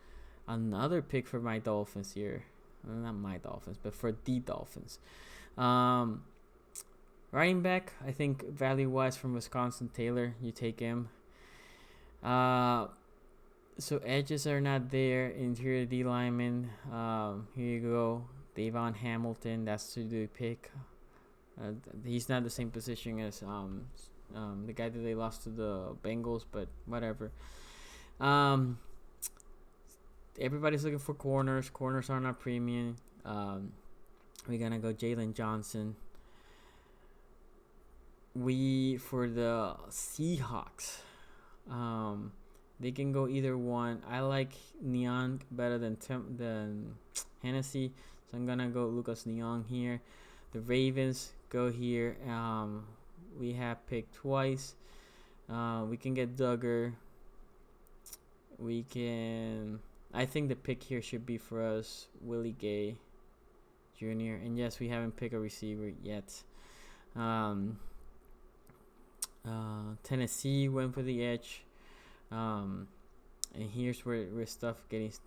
Another pick for my Dolphins here. Not my Dolphins, but for the Dolphins. Running back, I think value-wise from Wisconsin, Taylor, you take him. So edges are not there. Interior D lineman. Here you go. Davon Hamilton. That's who they pick. He's not the same position as the guy that they lost to the Bengals, but whatever. Everybody's looking for corners. Corners are not premium. We're gonna go Jalen Johnson. For the Seahawks, they can go either one. I like Neon better than Hennessy, so I'm gonna go Lucas Neon here. The Ravens go here. We have picked twice. We can get Duggar. I think the pick here should be for us Willie Gay Jr. And yes, we haven't picked a receiver yet. Tennessee went for the edge. And here's where stuff gets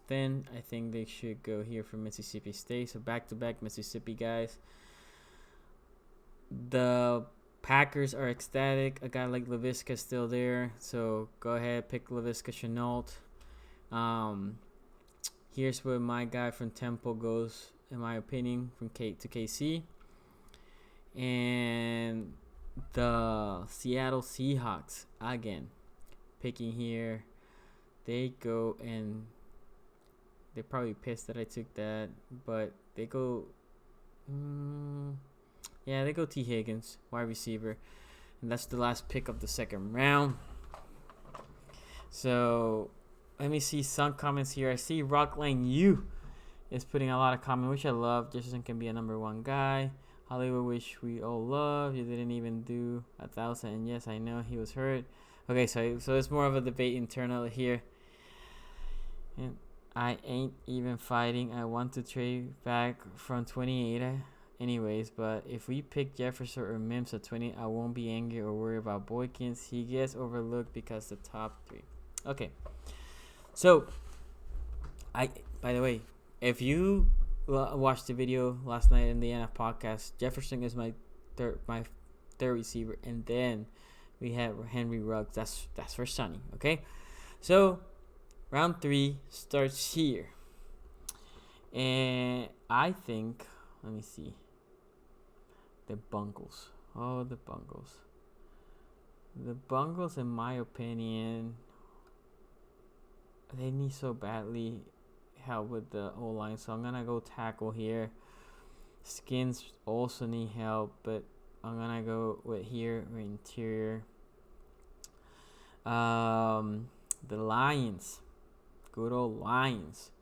thin. I think they should go here for Mississippi State. So back-to-back Mississippi guys. The Packers are ecstatic. A guy like Laviska still there, so go ahead, pick Laviska Shenault. Here's where my guy from Temple goes, in my opinion, from K to KC. And the Seattle Seahawks, again, picking here. They go, and they're probably pissed that I took that, but they go, they go T. Higgins, wide receiver. And that's the last pick of the second round. So let me see some comments here. I see Rockline U is putting a lot of comments, which I love. Jefferson can be a number one guy. Hollywood, which we all love. You didn't even do 1,000. And yes, I know he was hurt. Okay, so it's more of a debate internal here. And I ain't even fighting. I want to trade back from 28 anyways, but if we pick Jefferson or Mims at 20, I won't be angry or worried about Boykins. He gets overlooked because the top 3. Okay. So, by the way, if you watched the video last night in the NF podcast, Jefferson is my third receiver, and then we have Henry Ruggs. That's for Sonny. Okay, so round 3 starts here, and I think, let me see, the Bungles. Oh, the Bungles. The Bungles, in my opinion, they need so badly help with the O-line, so I'm gonna go tackle here. Skins also need help, but I'm gonna go with here, interior. The Lions, good old Lions.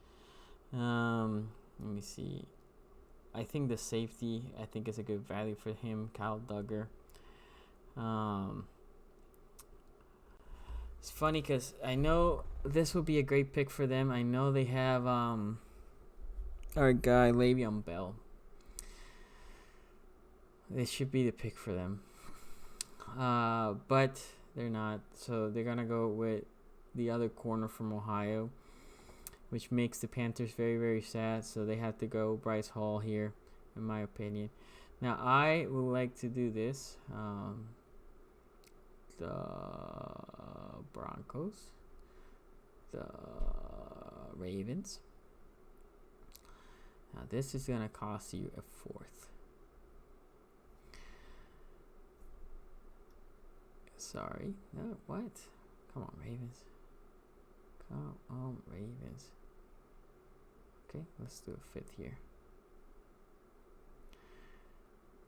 Let me see. I think the safety, I think is a good value for him, Kyle Duggar. It's funny because I know this would be a great pick for them. I know they have our guy Le'Veon Bell. This should be the pick for them. But they're not. So they're going to go with the other corner from Ohio, which makes the Panthers very, very sad. So they have to go Bryce Hall here, in my opinion. Now, I would like to do this. The Broncos, the Ravens. Now this is gonna cost you a 4th. Sorry, no, what? Come on, Ravens. Come on, Ravens. Okay, let's do a 5th here.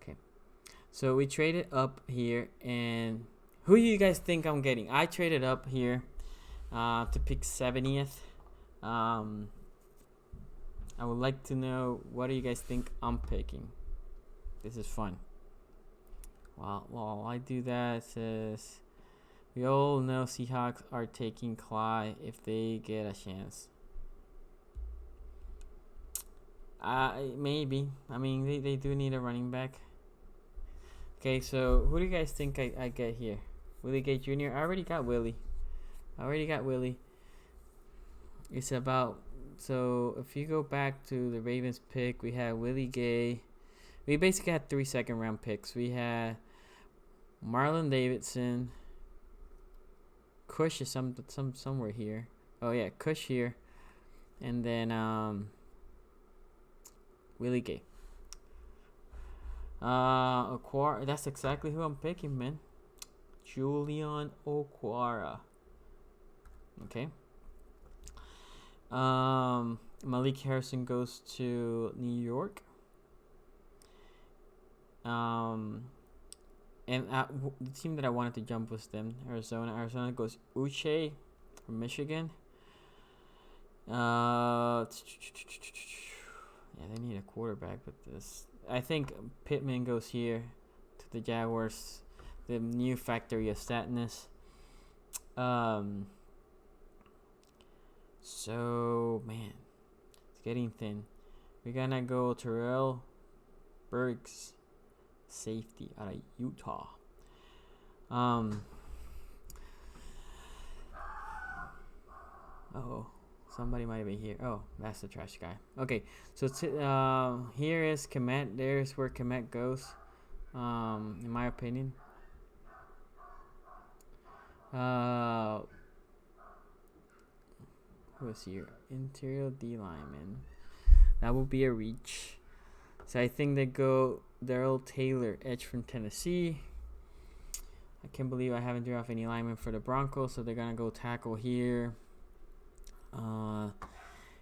Okay, so we traded up here, and who do you guys think I'm getting? I traded up here to pick 70th. I would like to know, what do you guys think I'm picking? This is fun. While I do that, says we all know Seahawks are taking Clyde if they get a chance. Maybe. I mean, they do need a running back. Okay, so who do you guys think I get here? Willie Gay Jr. I already got Willie. It's about, so if you go back to the Ravens pick, we had Willie Gay. We basically had 3 second-round picks. We had Marlon Davidson. Cush is somewhere here. Oh yeah, Cush here, and then Willie Gay. Okwara. That's exactly who I'm picking, man. Julian Okwara. Okay. Malik Harrison goes to New York. And the team that I wanted to jump was them, Arizona. Arizona goes Uche from Michigan. Yeah, they need a quarterback, but I think Pittman goes here to the Jaguars, the new factory of sadness. So man, it's getting thin. We're gonna go Terrell Burks, safety out of Utah. Somebody might be here. Oh, that's the trash guy. Okay, so here is Komet. There's where Komet goes. In my opinion, Who's here? Interior D lineman. That will be a reach. So I think they go Daryl Taylor, edge from Tennessee. I can't believe I haven't drew off any linemen for the Broncos, so they're gonna go tackle here.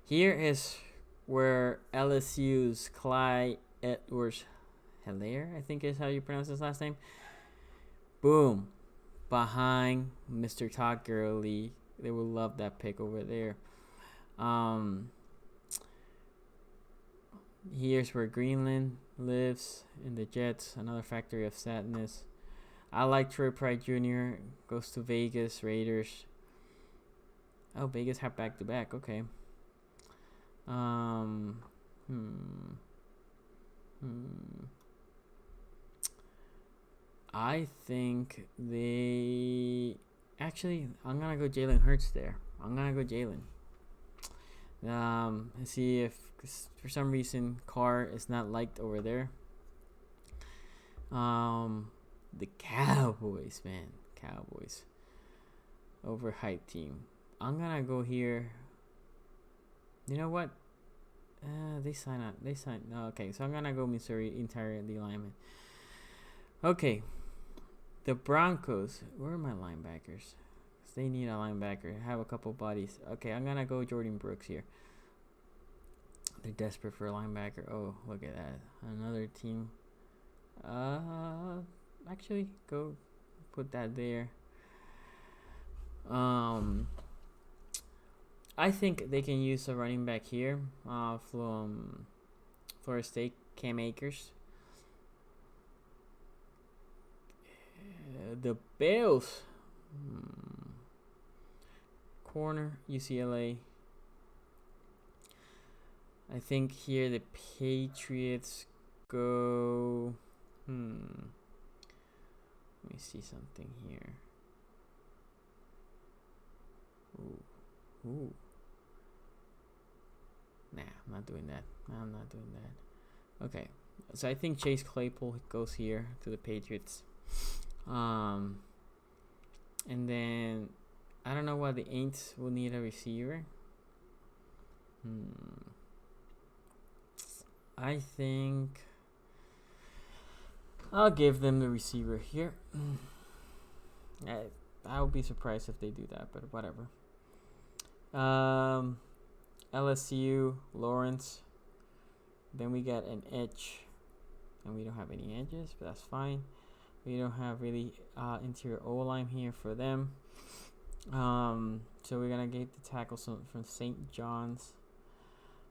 Here is where LSU's Clyde Edwards-Helaire, I think is how you pronounce his last name. Boom. Behind Mr. Todd Gurley. They will love that pick over there. Here's where Greenland lives in the Jets. Another factory of sadness. I like Troy Pride Jr. Goes to Vegas Raiders. Oh, Vegas have back-to-back. Okay. I think they... Actually, I'm going to go Jalen Hurts there. I'm going to go Jalen. And see if... for some reason, Carr is not liked over there. The Cowboys, man. Cowboys. Overhyped team. I'm going to go here. You know what? They sign up. No, okay, so I'm going to go Missouri entire D lineman. Okay. The Broncos. Where are my linebackers? They need a linebacker. Have a couple bodies. Okay, I'm going to go Jordan Brooks here. They're desperate for a linebacker. Oh, look at that. Another team. Actually, go put that there. I think they can use a running back here from Florida State, Cam Akers. The Bills. Corner, UCLA. I think here the Patriots go... Let me see something here. Ooh. Nah, I'm not doing that. Okay. So I think Chase Claypool goes here to the Patriots. And then I don't know why the Aints will need a receiver. I think I'll give them the receiver here. I would be surprised if they do that, but whatever. LSU, Lawrence. Then we got an edge. And we don't have any edges, but that's fine. We don't have really interior O-line here for them. So we're going to get the tackles from St. John's.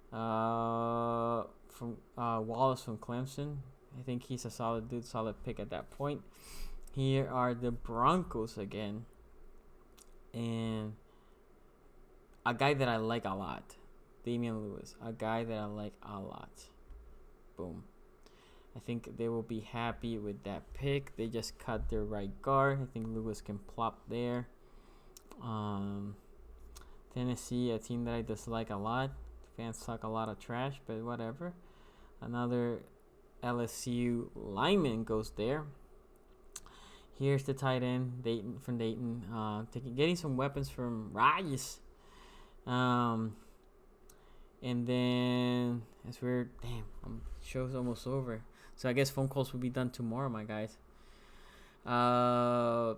From Wallace from Clemson. I think he's a solid dude, solid pick at that point. Here are the Broncos again. And a guy that I like a lot. Damian Lewis. A guy that I like a lot. Boom. I think they will be happy with that pick. They just cut their right guard. I think Lewis can plop there. Tennessee, a team that I dislike a lot. Fans talk a lot of trash, but whatever. Another LSU lineman goes there. Here's the tight end, Dayton. Getting some weapons from Rice. And then show's almost over. So I guess phone calls will be done tomorrow, my guys. The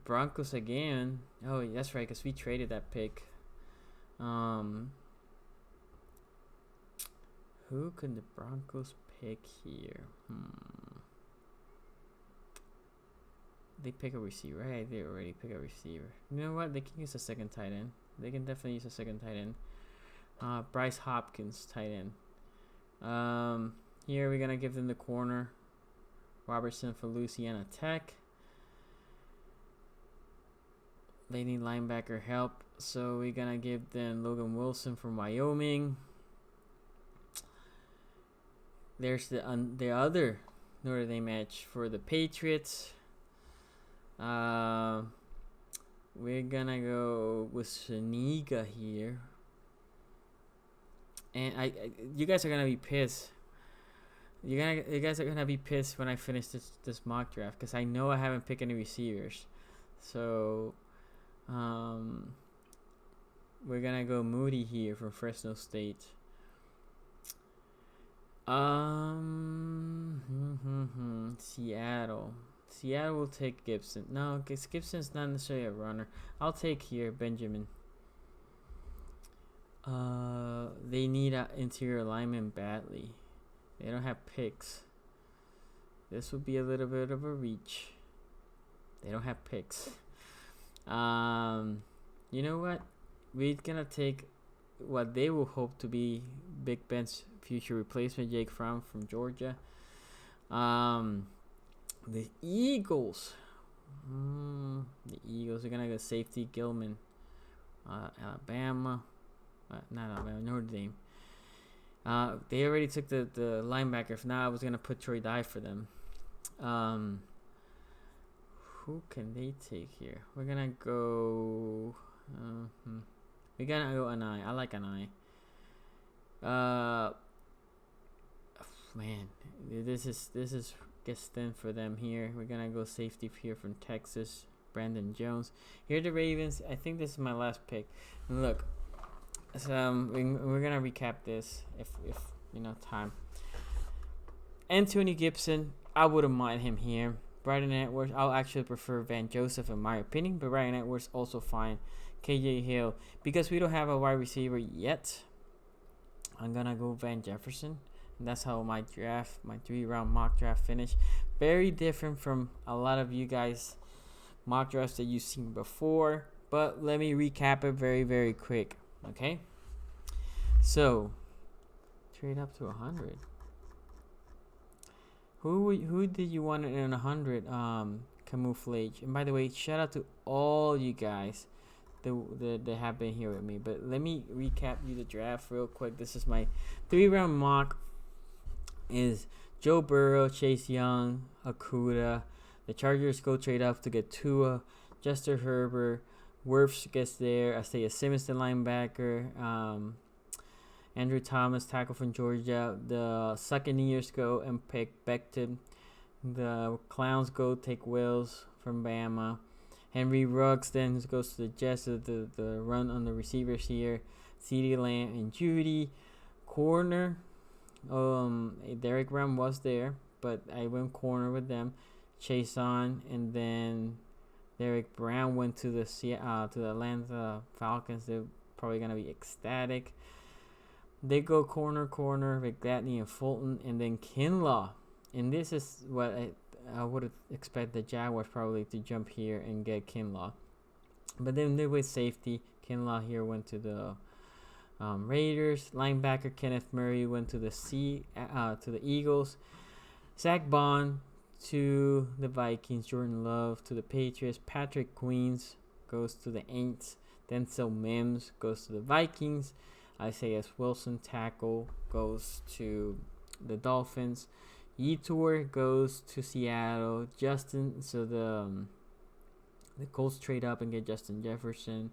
Broncos again. Oh, that's right, because we traded that pick. Who could the Broncos pick here? They pick a receiver. Right? They already pick a receiver. You know what? They can use a second tight end. They can definitely use a second tight end. Bryce Hopkins, tight end. Here we're going to give them the corner. Robertson for Louisiana Tech. They need linebacker help. So we're going to give them Logan Wilson from Wyoming. There's the other Notre Dame match for the Patriots. We're gonna go with Saniga here, and you guys are gonna be pissed. You guys are gonna be pissed when I finish this mock draft because I know I haven't picked any receivers. So we're gonna go Moody here from Fresno State. Seattle. Seattle will take Gibson. No, because Gibson's not necessarily a runner. I'll take here Benjamin. They need an interior lineman badly. They don't have picks. This would be a little bit of a reach. They don't have picks. You know what? We're gonna take what they will hope to be Big Ben's future replacement, Jake Fromm from Georgia. The Eagles. The Eagles are gonna go safety Gilman. Alabama. Not Alabama, Notre Dame. They already took the linebacker. If not, I was gonna put Troy Dye for them. Who can they take here? We're gonna go. We're gonna go Anai. I like Anai. Man, this is gets thin for them here. We're gonna go safety here from Texas, Brandon Jones. Here are the Ravens. I think this is my last pick. And look, so we're gonna recap this if time. Antonio Gibson, I wouldn't mind him here. Brandon Edwards, I'll actually prefer Van Joseph in my opinion, but Brandon Edwards also fine. KJ Hill, because we don't have a wide receiver yet, I'm gonna go Van Jefferson. And that's how my 3-round mock draft finished. Very different from a lot of you guys mock drafts that you've seen before, but let me recap it very, very quick. Okay, so trade up to 100. Who did you want in 100? Camouflage. And by the way, shout out to all you guys that have been here with me. But let me recap you the draft real quick. This is my 3-round mock. Is Joe Burrow, Chase Young, Okuda. The Chargers go trade up to get Tua, Justin Herbert. Wirfs gets there. Isaiah Simmons, the linebacker. Andrew Thomas, tackle from Georgia. The Succaneers go and pick Becton. The Clowns go take Wills from Bama. Henry Ruggs then goes to the Jets. The run on the receivers here. CeeDee Lamb and Judy. Corner. Derek Brown was there, but I went corner with them. Chase on, and then Derek Brown went to the Atlanta Falcons. They're probably gonna be ecstatic. They go corner with Gladney and Fulton, and then Kinlaw. And this is what I would expect the Jaguars probably to jump here and get Kinlaw. But then they went safety. Kinlaw here went to the Raiders. Linebacker Kenneth Murray went to the Eagles. Zach Bond to the Vikings. Jordan Love to the Patriots. Patrick Queens goes to the Aints. Denzel Mims goes to the Vikings. Isaiah Wilson, tackle, goes to the Dolphins. Yetur goes to Seattle. So the Colts trade up and get Justin Jefferson.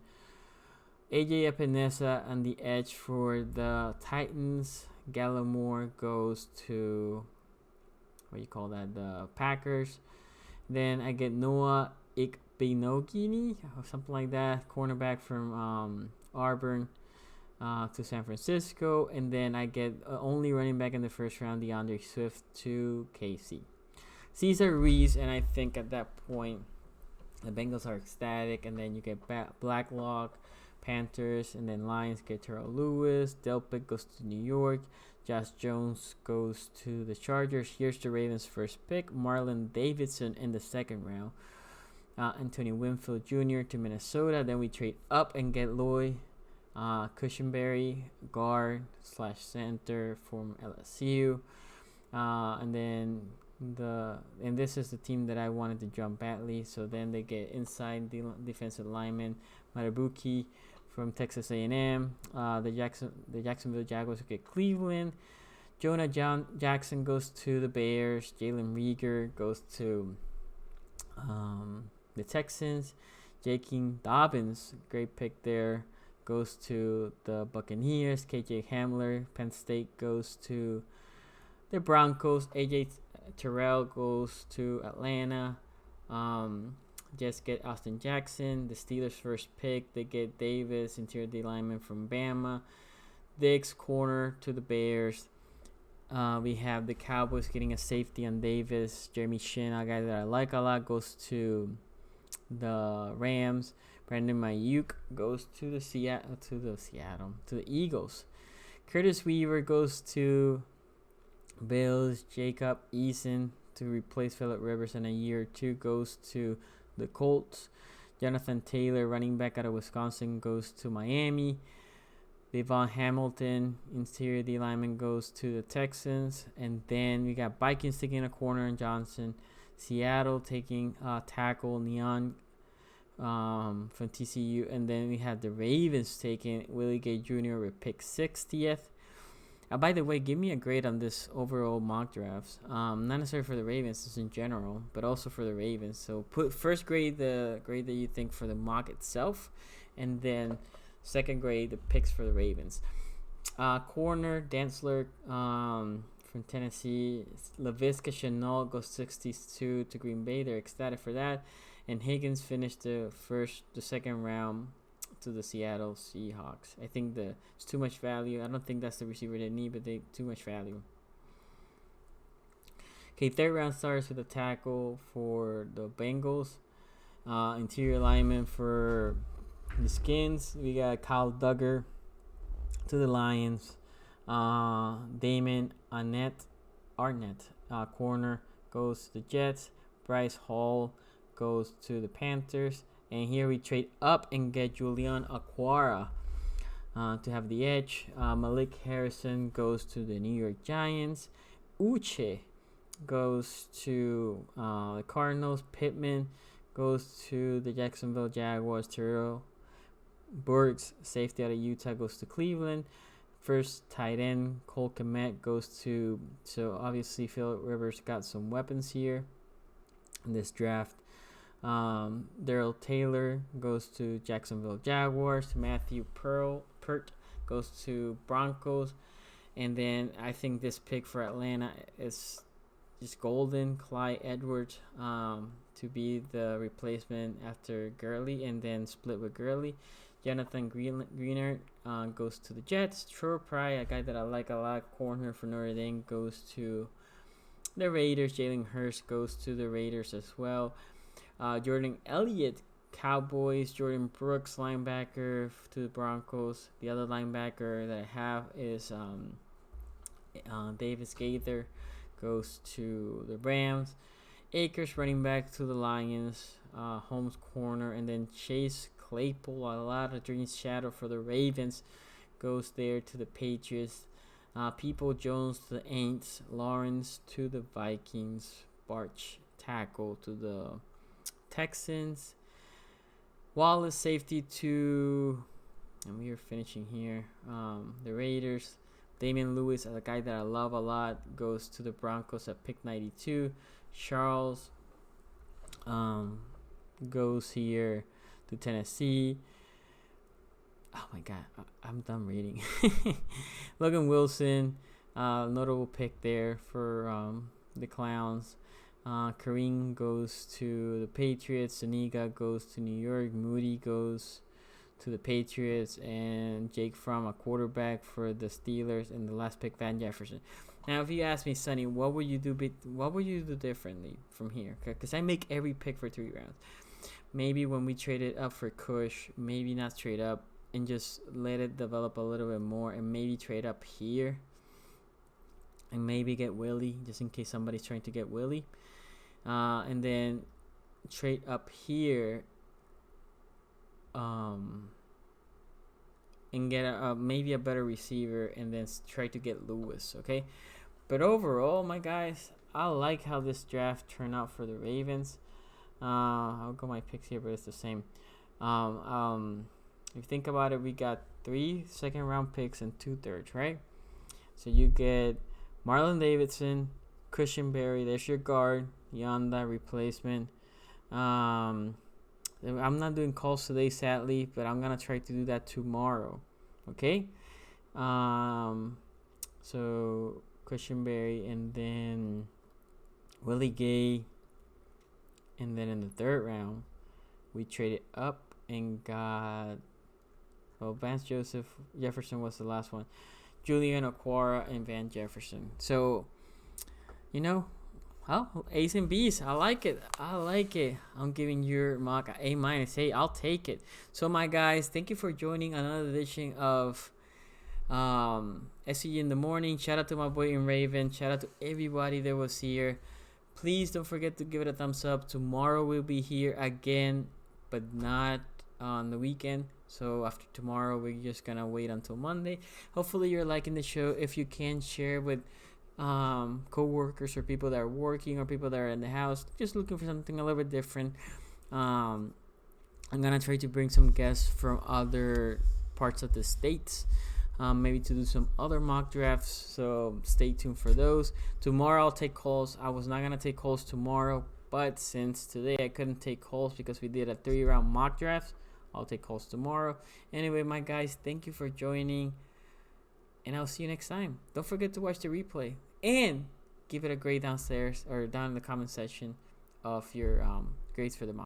AJ Epinesa on the edge for the Titans. Gallimore goes to the Packers. Then I get Noah Ikbenogini or something like that, cornerback from Auburn. To San Francisco, and then I get only running back in the first round, DeAndre Swift to KC. Cesar Ruiz, and I think at that point the Bengals are ecstatic, and then you get Blacklock, Panthers, and then Lions get Terrell Lewis. Delpit goes to New York. Josh Jones goes to the Chargers. Here's the Ravens' first pick, Marlon Davidson in the second round. Anthony Winfield Jr. to Minnesota. Then we trade up and get Lloyd Cushenberry, guard/center from LSU, and then this is the team that I wanted to jump badly. So then they get inside defensive lineman Marabuki from Texas A&M. The Jacksonville Jaguars get Cleveland. Jonah Jackson goes to the Bears. Jalen Reagor goes to the Texans. J.K. Dobbins, great pick there, goes to the Buccaneers. KJ Hamler, Penn State, goes to the Broncos. AJ Terrell goes to Atlanta. Jets get Austin Jackson. The Steelers' first pick, they get Davis, interior D lineman from Bama. Diggs, corner to the Bears. We have the Cowboys getting a safety on Davis. Jeremy Shin, a guy that I like a lot, goes to the Rams. Brandon Ayuk goes to the Eagles. Curtis Weaver goes to Bills. Jacob Eason to replace Phillip Rivers in a year or two goes to the Colts. Jonathan Taylor, running back out of Wisconsin, goes to Miami. Devon Hamilton, interior D lineman, goes to the Texans. And then we got Vikings taking a corner in Johnson. Seattle taking tackle Neon from TCU. And then we have the Ravens taking Willie Gay Jr. with pick 60th. By the way, give me a grade on this overall mock drafts. Not necessarily for the Ravens, just in general, but also for the Ravens. So put first grade the grade that you think for the mock itself, and then second grade the picks for the Ravens. Corner Dantzler from Tennessee. Laviska Shenault goes 62 to Green Bay. They're ecstatic for that. And Higgins finished the second round to the Seattle Seahawks. I think it's too much value. I don't think that's the receiver they need, but they too much value. Okay, third round starts with a tackle for the Bengals. Interior lineman for the Skins. We got Kyle Duggar to the Lions. Damon Arnett, corner, goes to the Jets. Bryce Hall goes to the Panthers. And here we trade up and get Julian Aquara to have the edge. Malik Harrison goes to the New York Giants. Uche goes to the Cardinals. Pittman goes to the Jacksonville Jaguars. Terrell Burks, safety out of Utah, goes to Cleveland. First tight end, Cole Kmet, goes to... So obviously Phillip Rivers got some weapons here in this draft. Darrell Taylor goes to Jacksonville Jaguars. Matthew Pert goes to Broncos. And then I think this pick for Atlanta is just golden. Clyde Edwards to be the replacement after Gurley, and then split with Gurley. Jonathan Greenard goes to the Jets. Troy Pride, a guy that I like a lot, corner for Notre Dame, goes to the Raiders. Jalen Hurst goes to the Raiders as well. Jordan Elliott, Cowboys. Jordan Brooks, linebacker, to the Broncos. The other linebacker that I have is Davis Gaither, goes to the Rams. Akers, running back, to the Lions. Holmes, corner, and then Chase Claypool, a lot of dreams shadow for the Ravens, goes there to the Patriots. People Jones to the Aints. Lawrence to the Vikings. Barch, tackle, to the Texans. Wallace, safety, to, and we are finishing here, the Raiders. Damian Lewis, a guy that I love a lot, goes to the Broncos at pick 92. Charles goes here to Tennessee. Oh my God, I'm done reading. Logan Wilson, notable pick there for the Clowns. Kareem goes to the Patriots. Zuniga goes to New York. Moody goes to the Patriots. And Jake Fromm, a quarterback for the Steelers. And the last pick, Van Jefferson. Now, if you ask me, Sonny, what would you do differently from here? Because I make every pick for 3 rounds. Maybe when we trade it up for Kush, maybe not trade up and just let it develop a little bit more, and maybe trade up here and maybe get Willie, just in case somebody's trying to get Willie. And then trade up here and get maybe a better receiver, and then try to get Lewis, okay? But overall, my guys, I like how this draft turned out for the Ravens. I'll go my picks here, but it's the same. If you think about it, we got 3 second-round picks and 2 thirds, right? So you get Marlon Davidson, Christian Berry. There's your guard. Yonda replacement. I'm not doing calls today, sadly, but I'm gonna try to do that tomorrow. Okay. So Christian Berry, and then Willie Gay, and then in the 3rd round We traded up and got, well, Vance Joseph. Jefferson was the last one. Julian Okwara and Van Jefferson. So, A's and B's. I like it. I'm giving your mock A-. Hey, I'll take it. So, my guys, thank you for joining another edition of SZG In the Morning. Shout out to my boy in Raven. Shout out to everybody that was here. Please don't forget to give it a thumbs up. Tomorrow we'll be here again, but not on the weekend. So after tomorrow, we're just gonna wait until Monday. Hopefully you're liking the show. If you can, share with co-workers or people that are working or people that are in the house just looking for something a little bit different. I'm gonna try to bring some guests from other parts of the states, maybe to do some other mock drafts, so stay tuned for those. Tomorrow I'll take calls. I was not gonna take calls tomorrow, but since today I couldn't take calls because we did a 3-round mock draft, I'll take calls tomorrow. Anyway, my guys, thank you for joining, and I'll see you next time. Don't forget to watch the replay and give it a grade downstairs or down in the comment section of your grades for the mock.